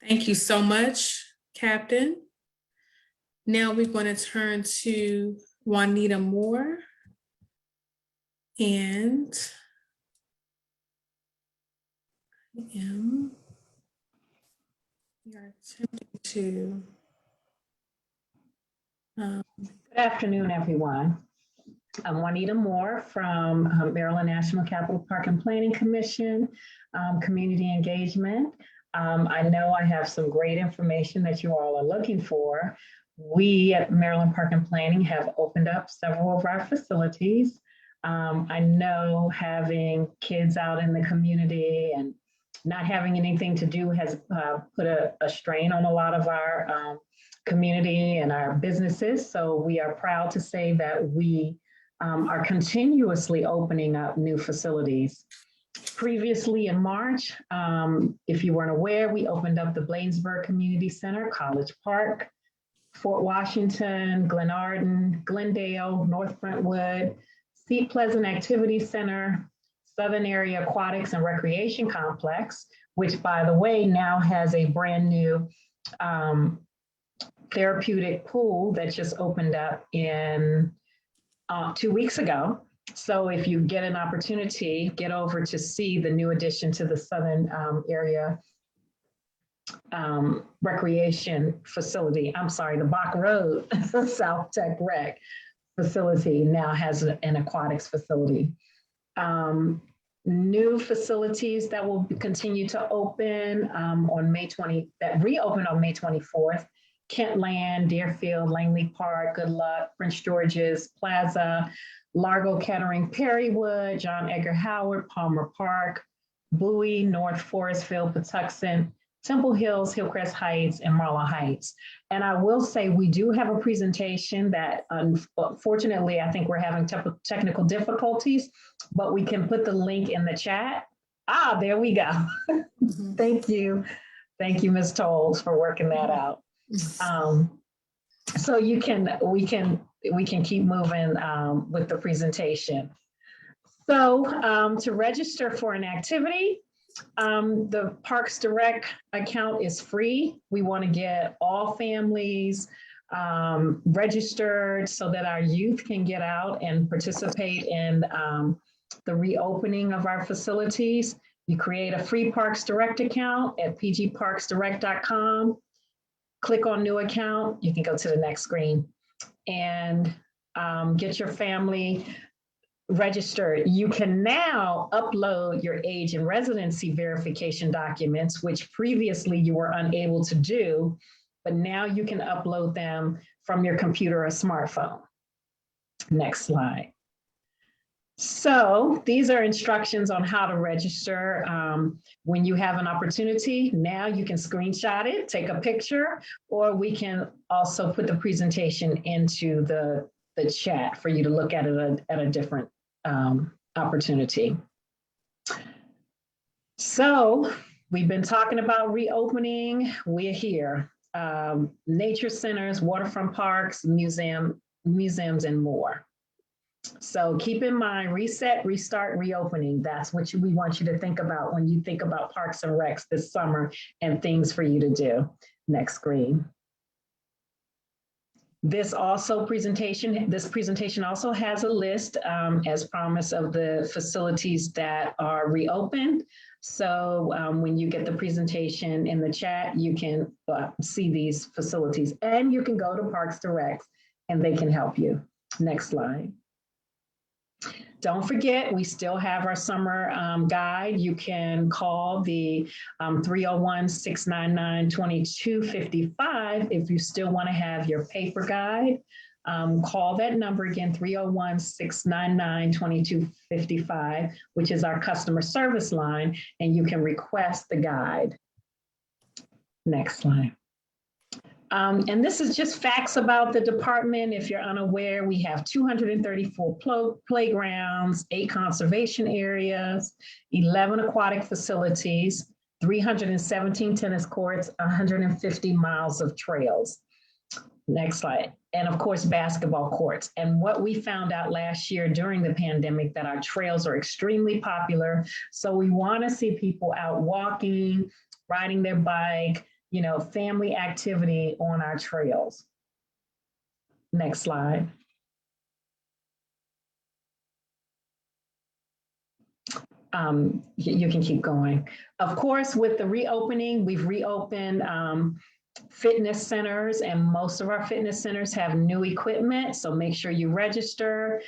Speaker 1: Thank you so much, Captain. Now we're going to turn to Juanita Moore. And we are attempting to.
Speaker 7: Good afternoon, everyone. I'm Juanita Moore from Maryland National Capital Park and Planning Commission, Community Engagement. I know I have some great information that you all are looking for. We at Maryland Park and Planning have opened up several of our facilities. I know having kids out in the community and not having anything to do has put a strain on a lot of our community and our businesses. So we are proud to say that we are continuously opening up new facilities. Previously in March, if you weren't aware, we opened up the Bladensburg Community Center, College Park, Fort Washington, Glenarden, Glendale, North Brentwood, Seat Pleasant Activity Center, Southern Area Aquatics and Recreation Complex, which, by the way, now has a brand new therapeutic pool that just opened up in 2 weeks ago. So if you get an opportunity, get over to see the new addition to the Southern Area Recreation Facility. I'm sorry, the Bach Road South Tech Rec facility now has an aquatics facility. New facilities that will continue to open on May 20, that reopened on May 24th. Kentland, Deerfield, Langley Park, Good Luck, Prince George's Plaza, Largo Kettering, Perrywood, John Edgar Howard, Palmer Park, Bowie, North Forestville, Patuxent, Temple Hills, Hillcrest Heights, and Marla Heights. And I will say we do have a presentation that unfortunately I think we're having technical difficulties, but we can put the link in the chat. Ah, there we go. Thank you. Thank you, Ms. Tolles, for working that out. So we can keep moving with the presentation. So to register for an activity, the Parks Direct account is free. We want to get all families registered so that our youth can get out and participate in the reopening of our facilities. You create a free Parks Direct account at pgparksdirect.com. Click on new account. You can go to the next screen and get your family registered. You can now upload your age and residency verification documents, which previously you were unable to do, but now you can upload them from your computer or smartphone. Next slide. So these are instructions on how to register. When you have an opportunity, now you can screenshot it, take a picture, or we can also put the presentation into the chat for you to look at it at a different opportunity. So we've been talking about reopening. We're here. Nature centers, waterfront parks, museums, and more. So keep in mind, reset, restart, reopening. That's what we want you to think about when you think about Parks and Recs this summer and things for you to do. Next screen. This presentation also has a list, as promised, of the facilities that are reopened. So when you get the presentation in the chat, you can see these facilities, and you can go to Parks Direct and they can help you. Next slide. Don't forget, we still have our summer guide. You can call the 301-699-2255 if you still want to have your paper guide. Call that number again, 301-699-2255, which is our customer service line, and you can request the guide. Next slide. And this is just facts about the department. If you're unaware, we have 234 playgrounds, 8 conservation areas, 11 aquatic facilities, 317 tennis courts, 150 miles of trails. Next slide. And of course, basketball courts. And what we found out last year during the pandemic, that our trails are extremely popular. So we want to see people out walking, riding their bike, you know, family activity on our trails. Next slide. You can keep going. Of course, with the reopening, we've reopened fitness centers, and most of our fitness centers have new equipment, so make sure you register.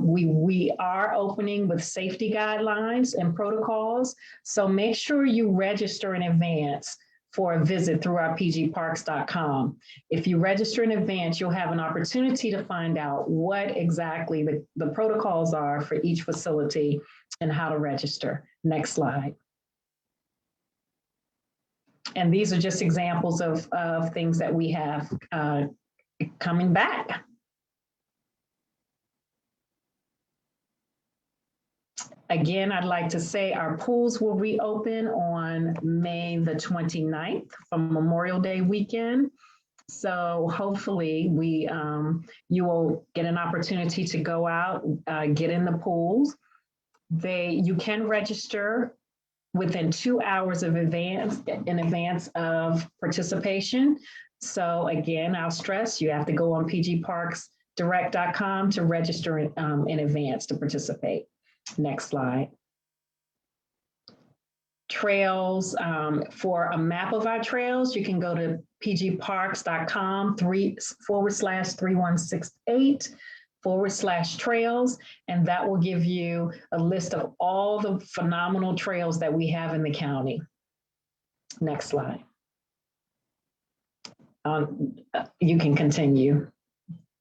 Speaker 7: We are opening with safety guidelines and protocols, so make sure you register in advance for a visit through our pgparks.com. If you register in advance, you'll have an opportunity to find out what exactly the protocols are for each facility and how to register. Next slide. And these are just examples of things that we have coming back. Again, I'd like to say our pools will reopen on May the 29th from Memorial Day weekend. So hopefully you will get an opportunity to go out, get in the pools. You can register within 2 hours in advance of participation. So again, I'll stress, you have to go on pgparksdirect.com to register in advance to participate. Next slide. Trails, for a map of our trails, you can go to pgparks.com/3168/trails, and that will give you a list of all the phenomenal trails that we have in the county. Next slide. You can continue.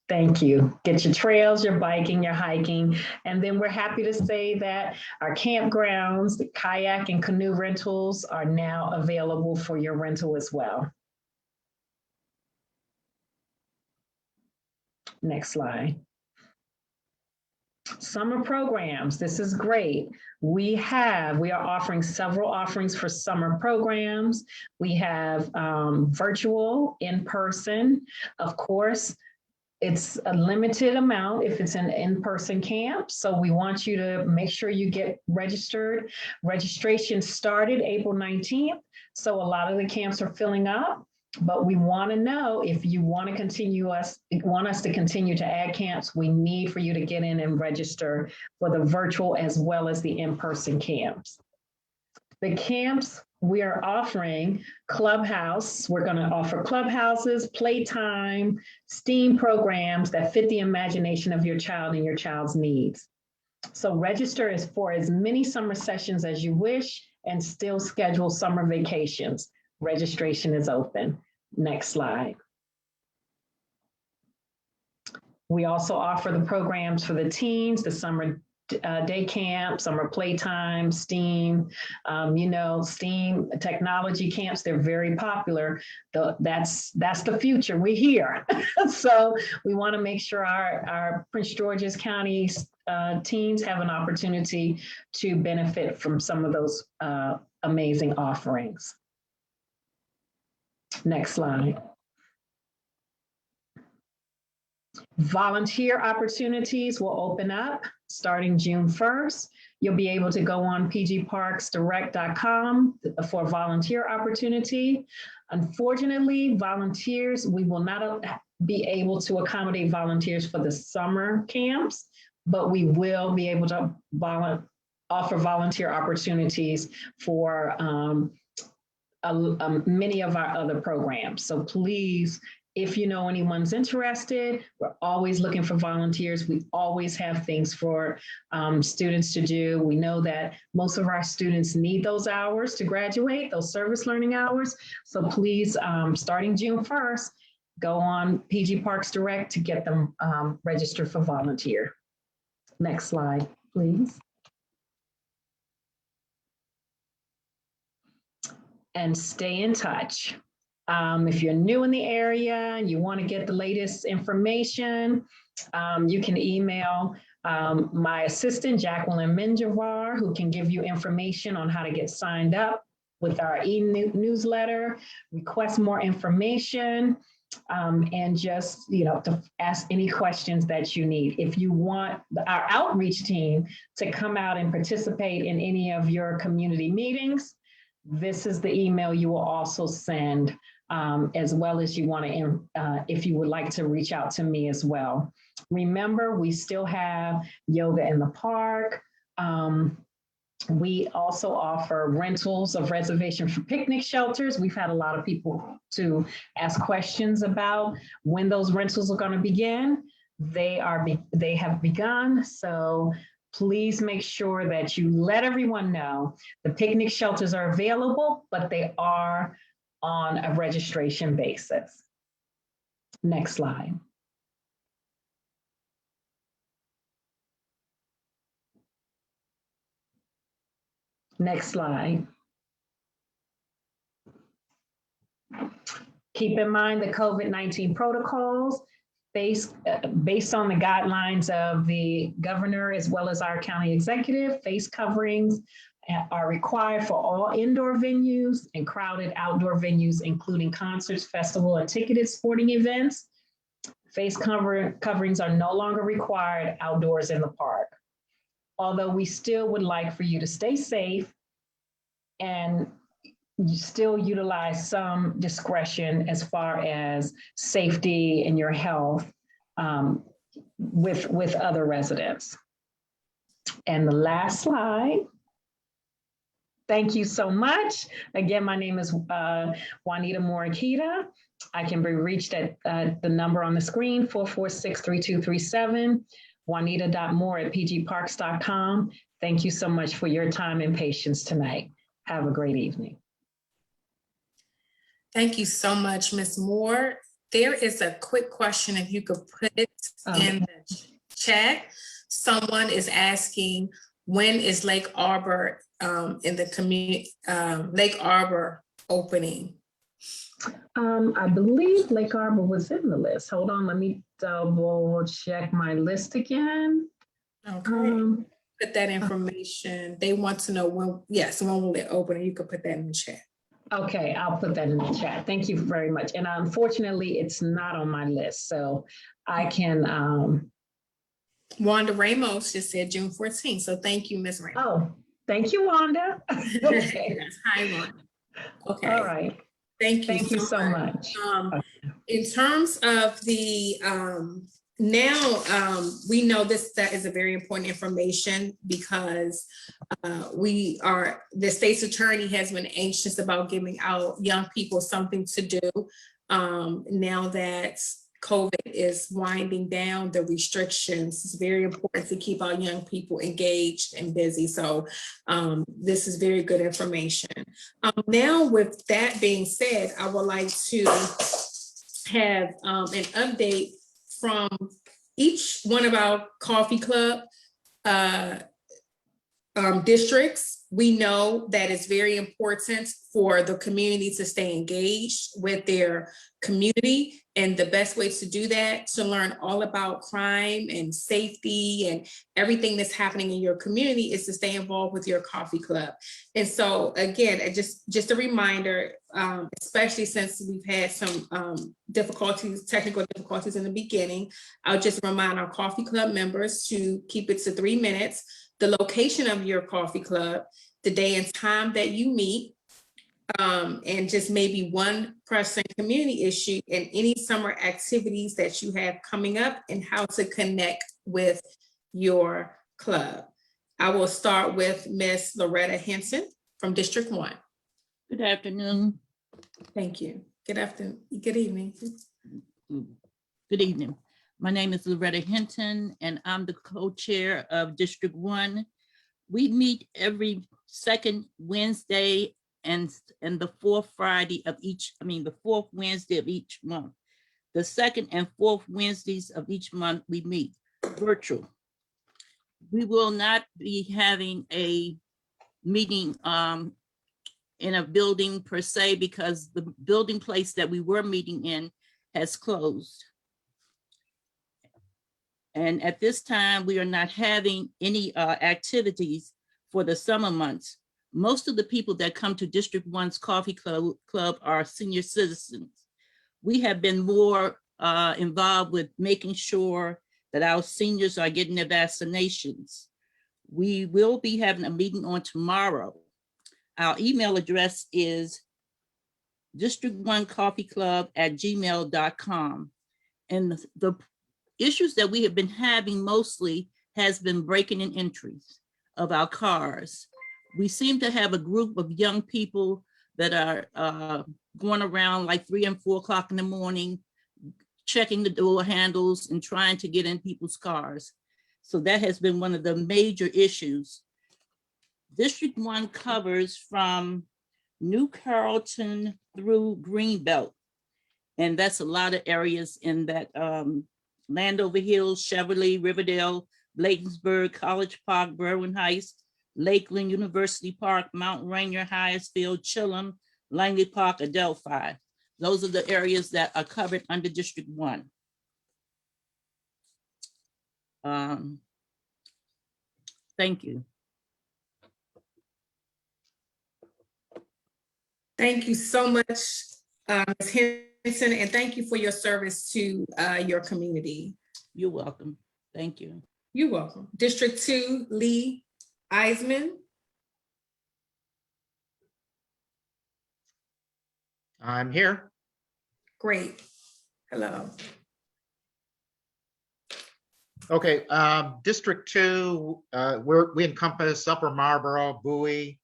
Speaker 7: Thank you. Get your trails, your biking, your hiking. And then we're happy to say that our campgrounds, the kayak and canoe rentals are now available for your rental as well. Next slide. Summer programs, this is great. We are offering several offerings for summer programs. We have virtual, in-person, of course. It's a limited amount if it's an in-person camp. So we want you to make sure you get registered. Registration started April 19th. So a lot of the camps are filling up, but we want to know if you want us to continue to add camps, we need for you to get in and register for the virtual as well as the in-person camps. The camps, we are offering Clubhouse. We're going to offer clubhouses, playtime, STEAM programs that fit the imagination of your child and your child's needs. So register for as many summer sessions as you wish and still schedule summer vacations. Registration is open. Next slide. We also offer the programs for the teens, the summer day camp, summer playtime, STEAM, STEAM technology camps, they're very popular. That's the future, we're here. So we wanna make sure our Prince George's County teens have an opportunity to benefit from some of those amazing offerings. Next slide. Volunteer opportunities will open up starting June 1st. You'll be able to go on pgparksdirect.com for volunteer opportunity. Unfortunately, volunteers, we will not be able to accommodate volunteers for the summer camps, but we will be able to offer volunteer opportunities for many of our other programs. So please, if you know anyone's interested, we're always looking for volunteers. We always have things for students to do. We know that most of our students need those hours to graduate, those service learning hours. So please, starting June 1st, go on PG Parks Direct to get them registered for volunteer. Next slide, please. And stay in touch. If you're new in the area and you want to get the latest information, you can email my assistant, Jacqueline Minjavar, who can give you information on how to get signed up with our e-newsletter, request more information, and just, to ask any questions that you need. If you want our outreach team to come out and participate in any of your community meetings, this is the email you will also send, as well as you want to, if you would like to reach out to me as well. Remember, we still have yoga in the park. We also offer rentals of reservation for picnic shelters. We've had a lot of people to ask questions about when those rentals are going to begin. They have begun. So please make sure that you let everyone know the picnic shelters are available, but they are on a registration basis. Next slide. Next slide. Keep in mind the COVID-19 protocols based on the guidelines of the governor as well as our county executive. Face coverings are required for all indoor venues and crowded outdoor venues, including concerts, festival, and ticketed sporting events. Face coverings are no longer required outdoors in the park. Although we still would like for you to stay safe and you still utilize some discretion as far as safety and your health with other residents. And the last slide. Thank you so much. Again, my name is Juanita Morikita. I can be reached at the number on the screen, 446-3237, juanita.moore@pgparks.com. Thank you so much for your time and patience tonight. Have a great evening.
Speaker 1: Thank you so much, Ms. Moore. There is a quick question, if you could put it in the chat. Someone is asking, when is Lake Arbor in the community, Lake Arbor opening?
Speaker 7: I believe Lake Arbor was in the list. Hold on, let me double check my list again.
Speaker 1: Okay, put that information. They want to know when, yes, when will it open? You could put that in the chat.
Speaker 7: Okay, I'll put that in the chat. Thank you very much. And unfortunately, it's not on my list, so I can.
Speaker 1: Wanda Ramos just said June 14th, so thank you, Ms. Ramos.
Speaker 7: Oh, thank you, Wanda. Okay.
Speaker 1: Yes, hi, Wanda. Okay.
Speaker 7: All right.
Speaker 1: Thank you.
Speaker 7: Thank you so much.
Speaker 1: In terms of the now, we know that is a very important information because the state's attorney has been anxious about giving out young people something to do now that COVID is winding down the restrictions. It's very important to keep our young people engaged and busy. So this is very good information. Now, with that being said, I would like to have an update from each one of our coffee club districts. We know that it's very important for the community to stay engaged with their community. And the best way to do that, to learn all about crime and safety and everything that's happening in your community, is to stay involved with your coffee club. And so again, just a reminder, especially since we've had some technical difficulties in the beginning, I'll just remind our coffee club members to keep it to 3 minutes, the location of your coffee club, the day and time that you meet, and just maybe one pressing community issue and any summer activities that you have coming up and how to connect with your club. I will start with Ms. Loretta Henson from District 1.
Speaker 8: Good afternoon.
Speaker 1: Thank you. Good afternoon. Good evening.
Speaker 8: Good evening. My name is Loretta Hinton, and I'm the co-chair of District 1. We meet every second Wednesday and the fourth Friday of each, the fourth Wednesday of each month. The second and fourth Wednesdays of each month, we meet virtual. We will not be having a meeting in a building per se, because the building place that we were meeting in has closed. And at this time, we are not having any activities for the summer months. Most of the people that come to District 1's Coffee Club are senior citizens. We have been more involved with making sure that our seniors are getting their vaccinations. We will be having a meeting on tomorrow. Our email address is district1coffeeclub@gmail.com. And the issues that we have been having mostly has been breaking and entries of our cars. We seem to have a group of young people that are going around like 3 and 4 o'clock in the morning, checking the door handles and trying to get in people's cars. So that has been one of the major issues. District 1 covers from New Carrollton through Greenbelt. And that's a lot of areas in that Landover Hills, Cheverly, Riverdale, Bladensburg, College Park, Berwyn Heights, Lakeland, University Park, Mount Rainier, Hyattsville, Chilham, Langley Park, Adelphi. Those are the areas that are covered under District 1. Thank you.
Speaker 1: Thank you so much, Ms. Henson, and thank you for your service to your community.
Speaker 8: You're welcome. Thank you.
Speaker 1: You're welcome. District 2, Lee Eisman.
Speaker 9: I'm here.
Speaker 1: Great. Hello.
Speaker 9: Okay, District 2, we encompass Upper Marlboro, Bowie.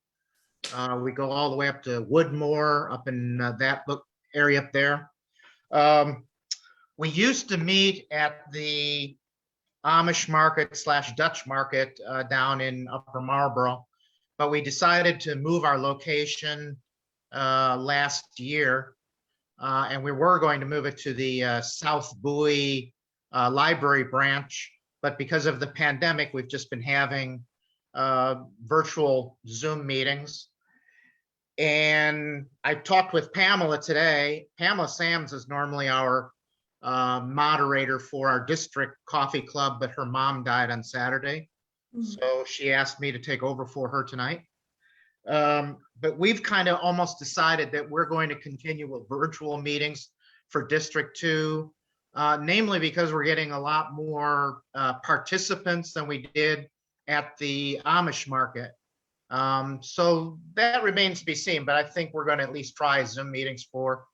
Speaker 9: We go all the way up to Woodmore, up in that area up there. We used to meet at the Amish market / Dutch market down in Upper Marlboro, but we decided to move our location last year, and we were going to move it to the South Bowie library branch, but because of the pandemic, we've just been having virtual Zoom meetings. And I talked with Pamela today. Pamela Sams is normally our moderator for our district coffee club, but her mom died on Saturday. So she asked me to take over for her tonight. But we've kind of almost decided that we're going to continue with virtual meetings for District 2, namely because we're getting a lot more participants than we did at the Amish market. So that remains to be seen, but I think we're going to at least try Zoom meetings for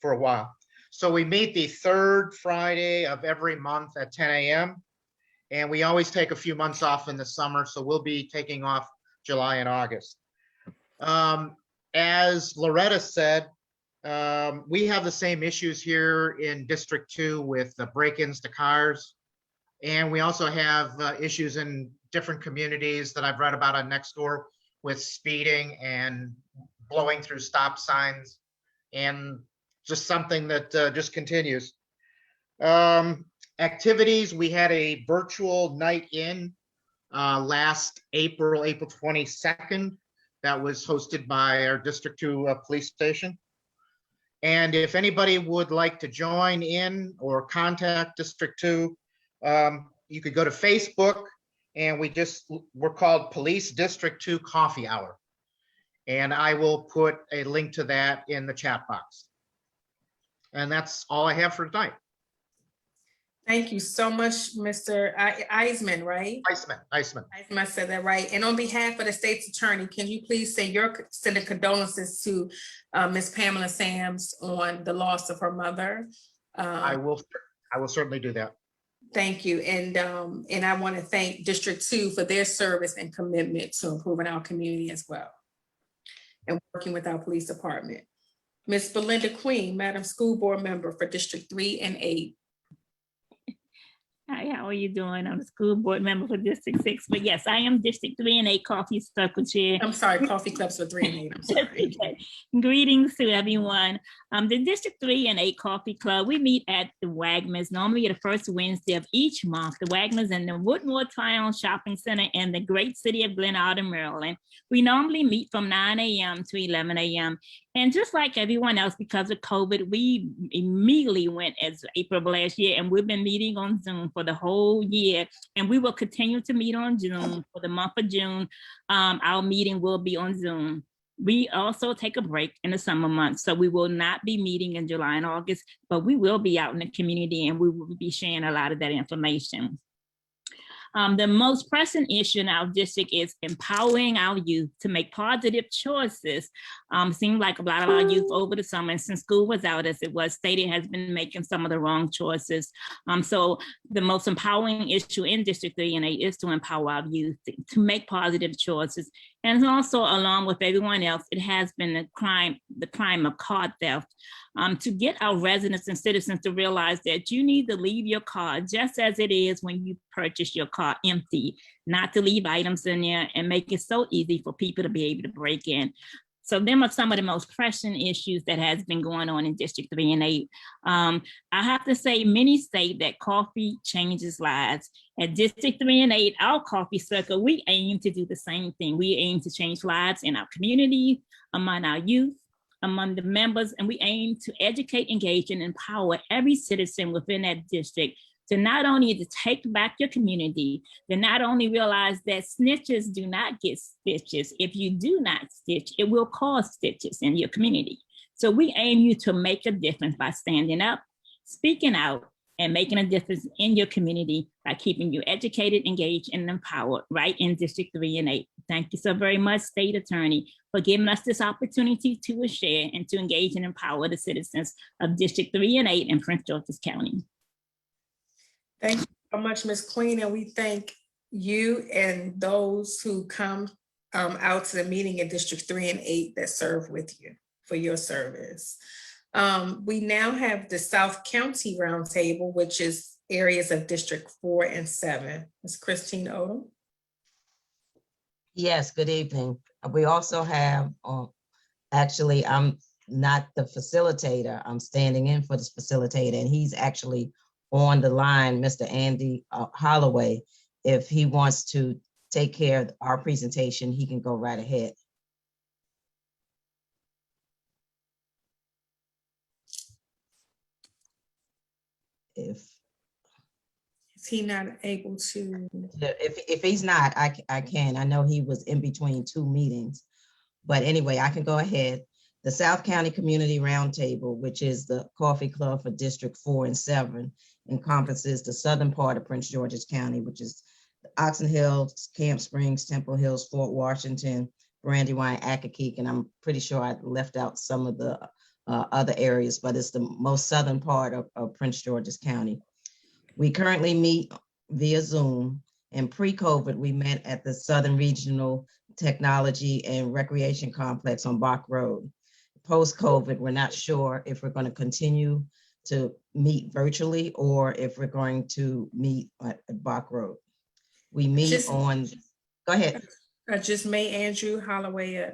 Speaker 9: a while. So we meet the third Friday of every month at 10 a.m. And we always take a few months off in the summer, so we'll be taking off July and August. As Loretta said, we have the same issues here in District 2 with the break-ins to cars. And we also have issues in different communities that I've read about on Nextdoor with speeding and blowing through stop signs, and just something that just continues. Activities, we had a virtual night in last April 22nd, that was hosted by our District 2 police station. And if anybody would like to join in or contact District 2, you could go to Facebook, and we're called Police District 2 Coffee Hour. And I will put a link to that in the chat box. And that's all I have for tonight.
Speaker 1: Thank you so much, Mr. Eisman, right?
Speaker 9: Eisman.
Speaker 1: Eisman, I said that right. And on behalf of the state's attorney, can you please send the condolences to Ms. Pamela Sams on the loss of her mother?
Speaker 9: I will certainly do that.
Speaker 1: Thank you. And I want to thank District 2 for their service and commitment to improving our community as well and working with our police department. Ms. Belinda Queen, Madam School Board Member for District 3 and 8.
Speaker 10: Hi, how are you doing? I'm a school board member for District 6, but yes, I am District 3 and 8 Coffee Circle Chair.
Speaker 1: I'm sorry, Coffee Clubs for 3 and 8. I'm sorry.
Speaker 10: Okay. Greetings to everyone. The District 3 and 8 Coffee Club, we meet at the Wagmans, normally the first Wednesday of each month. The Wagmans in the Woodmore Town Shopping Center in the great city of Glen Alden, Maryland. We normally meet from 9 a.m. to 11 a.m. And just like everyone else, because of COVID, we immediately went as April of last year, and we've been meeting on Zoom for the whole year. And we will continue to meet on Zoom for the month of June. Our meeting will be on Zoom. We also take a break in the summer months, so we will not be meeting in July and August, but we will be out in the community and we will be sharing a lot of that information. The most pressing issue in our district is empowering our youth to make positive choices. Seems like a lot of our youth over the summer, and since school was out, as it was stated, has been making some of the wrong choices. So the most empowering issue in District 3 and 8 is to empower our youth to make positive choices. And also, along with everyone else, it has been the crime of car theft. To get our residents and citizens to realize that you need to leave your car just as it is when you purchase your car empty, not to leave items in there and make it so easy for people to be able to break in. So them are some of the most pressing issues that has been going on in District 3 and 8. I have to say, many state that coffee changes lives. At District 3 and 8, our coffee circle, we aim to do the same thing. We aim to change lives in our community, among our youth, among the members, and we aim to educate, engage, and empower every citizen within that district to not only to take back your community, to not only realize that snitches do not get stitches. If you do not stitch, it will cause stitches in your community. So we aim you to make a difference by standing up, speaking out, and making a difference in your community by keeping you educated, engaged, and empowered right in District 3 and 8. Thank you so very much, State Attorney, for giving us this opportunity to share and to engage and empower the citizens of District 3 and 8 in Prince George's County.
Speaker 1: Thank you so much, Ms. Queen, and we thank you and those who come out to the meeting in District 3 and 8 that serve with you for your service. We now have the South County Roundtable, which is areas of District 4 and 7. Ms. Christine Odom.
Speaker 11: Yes, good evening. We also have, actually, I'm not the facilitator. I'm standing in for this facilitator, and he's actually on the line, Mr. Andy Holloway. If he wants to take care of our presentation, he can go right ahead. Is
Speaker 1: he not able to?
Speaker 11: If he's not, I can. I know he was in between 2 meetings, but anyway, I can go ahead. The South County Community Roundtable, which is the coffee club for District 4 and 7, encompasses the southern part of Prince George's County, which is Oxon Hills, Camp Springs, Temple Hills, Fort Washington, Brandywine, Accokeek, and I'm pretty sure I left out some of the other areas, but it's the most southern part of Prince George's County. We currently meet via Zoom, and pre-COVID, we met at the Southern Regional Technology and Recreation Complex on Bach Road. Post-COVID, we're not sure if we're going to continue to meet virtually or if we're going to meet at Bach Road. We meet on, go ahead.
Speaker 1: I just made Andrew Holloway,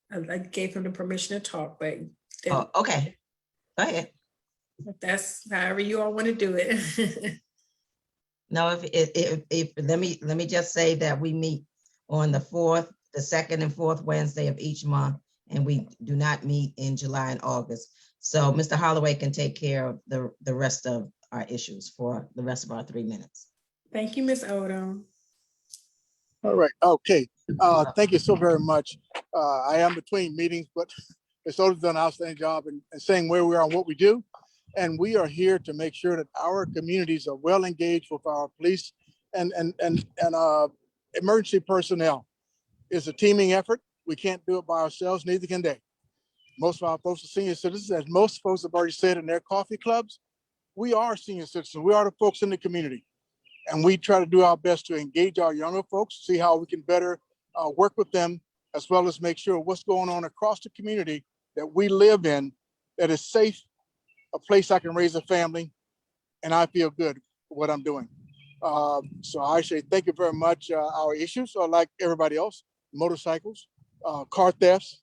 Speaker 1: I gave him the permission to talk, but.
Speaker 11: Oh, okay, go ahead.
Speaker 1: That's however you all want to do it.
Speaker 11: No, if let me just say that we meet on the 4th, the 2nd and 4th Wednesday of each month, and we do not meet in July and August. So Mr. Holloway can take care of the rest of our issues for the rest of our 3 minutes.
Speaker 1: Thank you, Ms. Odom.
Speaker 12: All right, okay. Thank you so very much. I am between meetings, but Ms. Odom's done an outstanding job in saying where we are and what we do. And we are here to make sure that our communities are well engaged with our police and emergency personnel. It's a teaming effort. We can't do it by ourselves, neither can they. Most of our folks are senior citizens, as most folks have already said in their coffee clubs. We are senior citizens. We are the folks in the community. And we try to do our best to engage our younger folks, see how we can better work with them, as well as make sure what's going on across the community that we live in, that is safe, a place I can raise a family, and I feel good with what I'm doing. So I say thank you very much. Our issues are like everybody else: motorcycles, car thefts,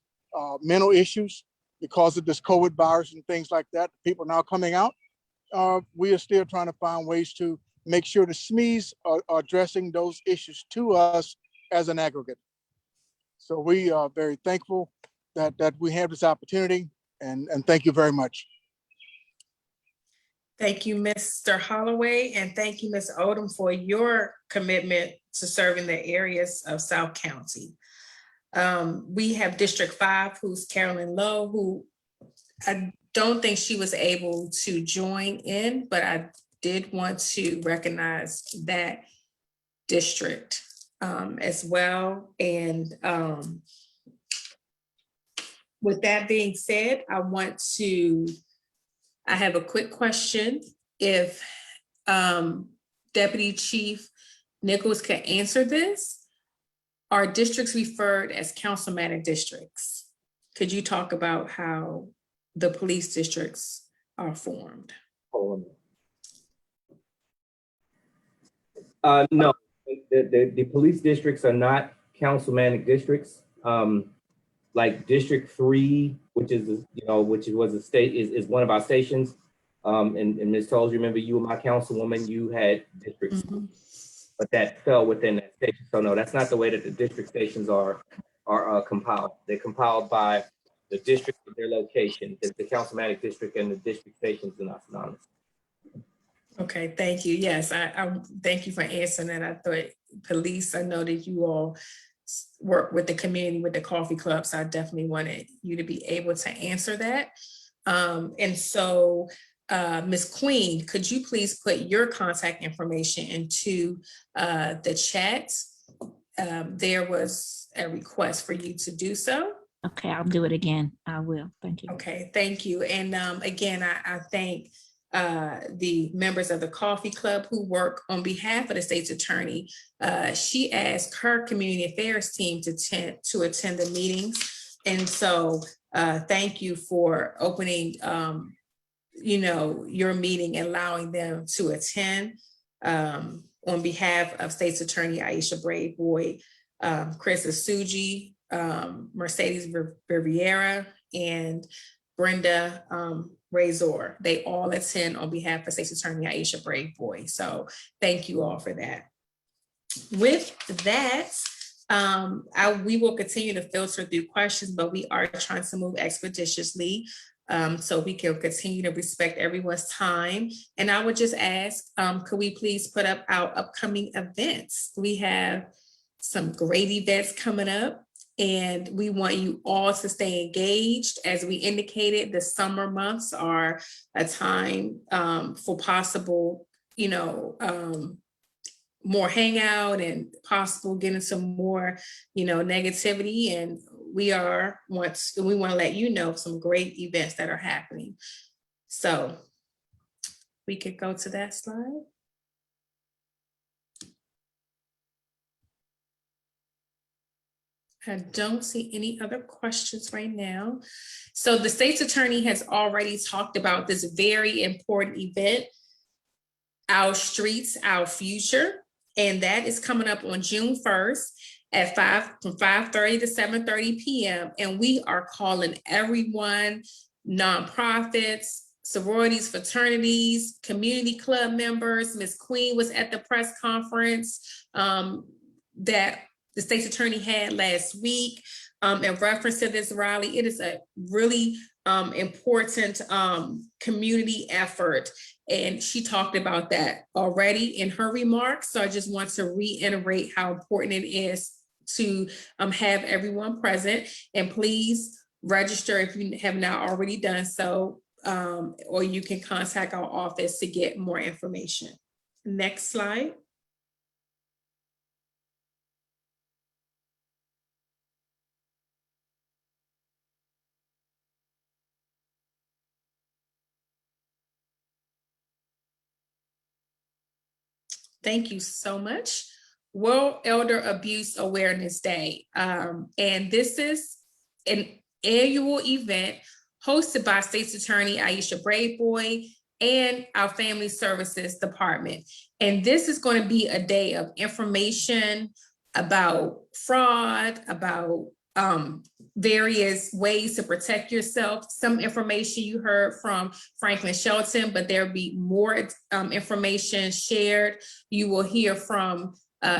Speaker 12: mental issues because of this COVID virus and things like that. People now coming out. We are still trying to find ways to make sure the SMEs are addressing those issues to us as an aggregate. So we are very thankful that we have this opportunity, and thank you very much.
Speaker 1: Thank you, Mr. Holloway, and thank you, Ms. Odom, for your commitment to serving the areas of South County. We have District 5, who's Carolyn Lowe, who I don't think she was able to join in, but I did want to recognize that district as well. And with that being said, I have a quick question. If Deputy Chief Nichols can answer this, are districts referred as councilmanic districts? Could you talk about how the police districts are formed?
Speaker 5: No, the police districts are not councilmanic districts. Like District 3, which was a state, is one of our stations. And Ms. Tolles, remember you were my councilwoman, you had districts, but that fell within that station. So no, that's not the way that the district stations are compiled. They're compiled by the district of their location. The councilmanic district and the district stations are not synonymous.
Speaker 1: Okay, thank you. Yes, I thank you for answering that. I thought police, I know that you all work with the community, with the coffee club, so I definitely wanted you to be able to answer that. And so, Ms. Queen, could you please put your contact information into the chat? There was a request for you to do so.
Speaker 10: Okay, I'll do it again. I will. Thank you.
Speaker 1: Okay, thank you. And again, I thank the members of the coffee club who work on behalf of the state's attorney. She asked her community affairs team to attend the meetings. And so thank you for opening your meeting and allowing them to attend on behalf of state's attorney Aisha Brave Boyd, Chris Asuji, Mercedes Riviera, and Brenda Razor. They all attend on behalf of State's Attorney Aisha Brave Boyd. So thank you all for that. With that, we will continue to filter through questions, but we are trying to move expeditiously so we can continue to respect everyone's time. And I would just ask, could we please put up our upcoming events? We have some great events coming up, and we want you all to stay engaged. As we indicated, the summer months are a time for possible, more hangout and possible getting some more, negativity. And we want to let you know some great events that are happening. So we could go to that slide. I don't see any other questions right now. So the state's attorney has already talked about this very important event, Our Streets, Our Future. And that is coming up on June 1st from 5:30 to 7:30 p.m. And we are calling everyone, nonprofits, sororities, fraternities, community club members. Ms. Queen was at the press conference that the state's attorney had last week in reference to this rally. It is a really important community effort. And she talked about that already in her remarks. So I just want to reiterate how important it is to have everyone present. And please register if you have not already done so, or you can contact our office to get more information. Next slide. Thank you so much. World Elder Abuse Awareness Day. And this is an annual event hosted by State's Attorney Aisha Bradeboy and our Family Services Department. And this is going to be a day of information about fraud, about various ways to protect yourself. Some information you heard from Franklin Shelton, but there'll be more information shared. You will hear from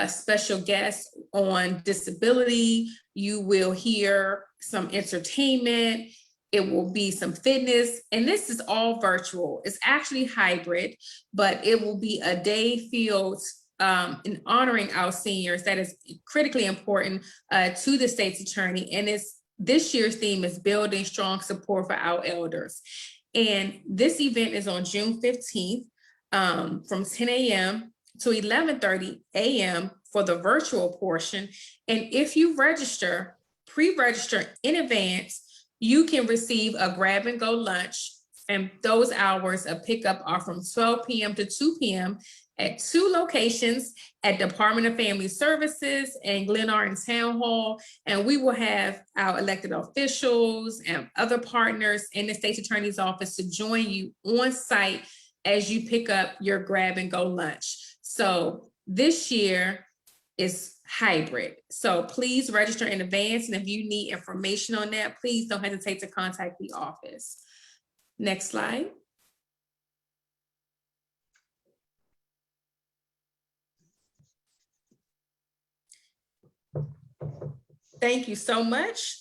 Speaker 1: special guests on disability. You will hear some entertainment. It will be some fitness, and this is all virtual. It's actually hybrid, but it will be a day filled in honoring our seniors. That is critically important to the state's attorney. And this year's theme is building strong support for our elders. And this event is on June 15th from 10 a.m. to 11:30 a.m. for the virtual portion. And if you pre-register in advance, you can receive a grab and go lunch. And those hours of pickup are from 12 p.m. to 2 p.m. at 2 locations at Department of Family Services and Glenarden Town Hall. And we will have our elected officials and other partners in the State's Attorney's Office to join you on site as you pick up your grab and go lunch. So this year is hybrid. So please register in advance. And if you need information on that, please don't hesitate to contact the office. Next slide. Thank you so much.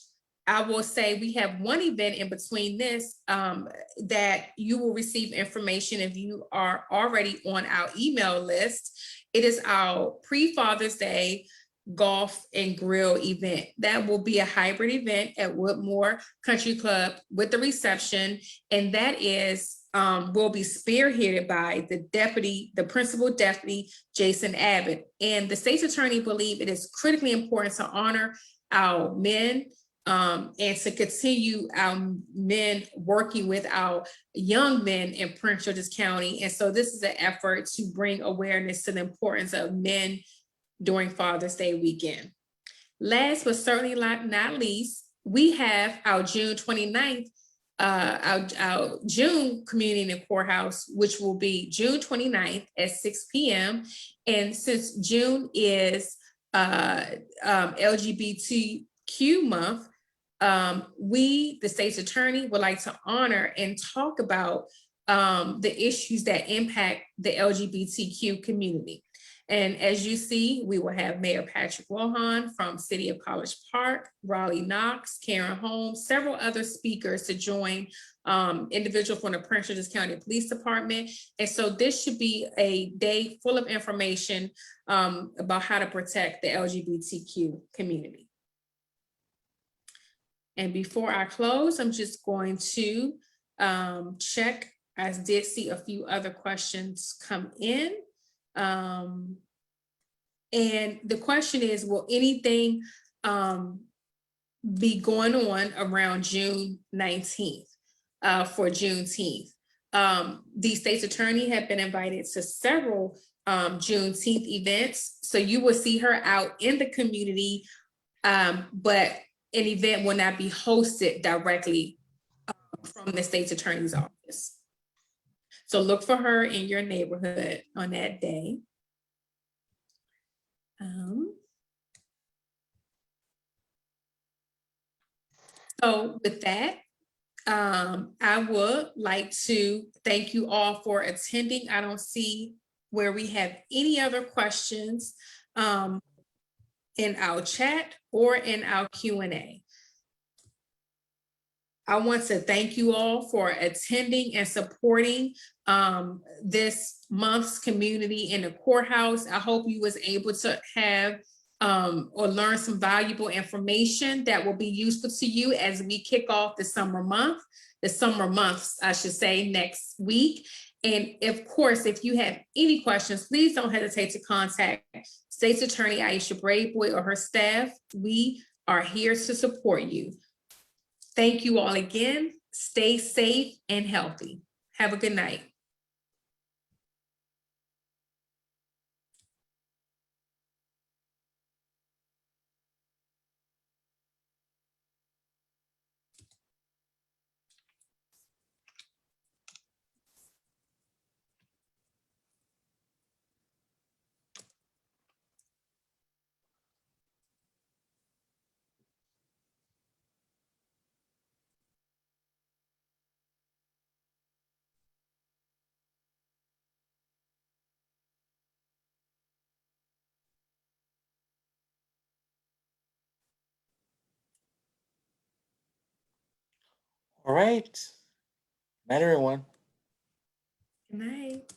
Speaker 1: I will say we have one event in between this that you will receive information if you are already on our email list. It is our pre-Father's Day golf and grill event. That will be a hybrid event at Woodmore Country Club with the reception. And that is will be spearheaded by the principal deputy, Jason Abbott. And the state's attorney believe it is critically important to honor our men and to continue our men working with our young men in Prince George's County. And so this is an effort to bring awareness to the importance of men during Father's Day weekend. Last but certainly not least, we have our June 29th, our June community in the courthouse, which will be June 29th at 6 p.m. And since June is LGBTQ month, we, the state's attorney, would like to honor and talk about the issues that impact the LGBTQ community. And as you see, we will have Mayor Patrick Wilhan from City of College Park, Raleigh Knox, Karen Holmes, several other speakers to join individuals from the Prince George's County Police Department. And so this should be a day full of information about how to protect the LGBTQ community. And before I close, I'm just going to check. I did see a few other questions come in. And the question is, will anything be going on around June 19th for Juneteenth? The state's attorney had been invited to several Juneteenth events. So you will see her out in the community, but an event will not be hosted directly from the state's attorney's office. So look for her in your neighborhood on that day. So with that, I would like to thank you all for attending. I don't see where we have any other questions in our chat or in our Q&A. I want to thank you all for attending and supporting this month's community in the courthouse. I hope you was able to have or learn some valuable information that will be useful to you as we kick off the summer months, I should say, next week. And of course, if you have any questions, please don't hesitate to contact State's Attorney Aisha Bradeboy or her staff. We are here to support you. Thank you all again. Stay safe and healthy. Have a good night.
Speaker 13: All right. Night, everyone.
Speaker 1: Good night.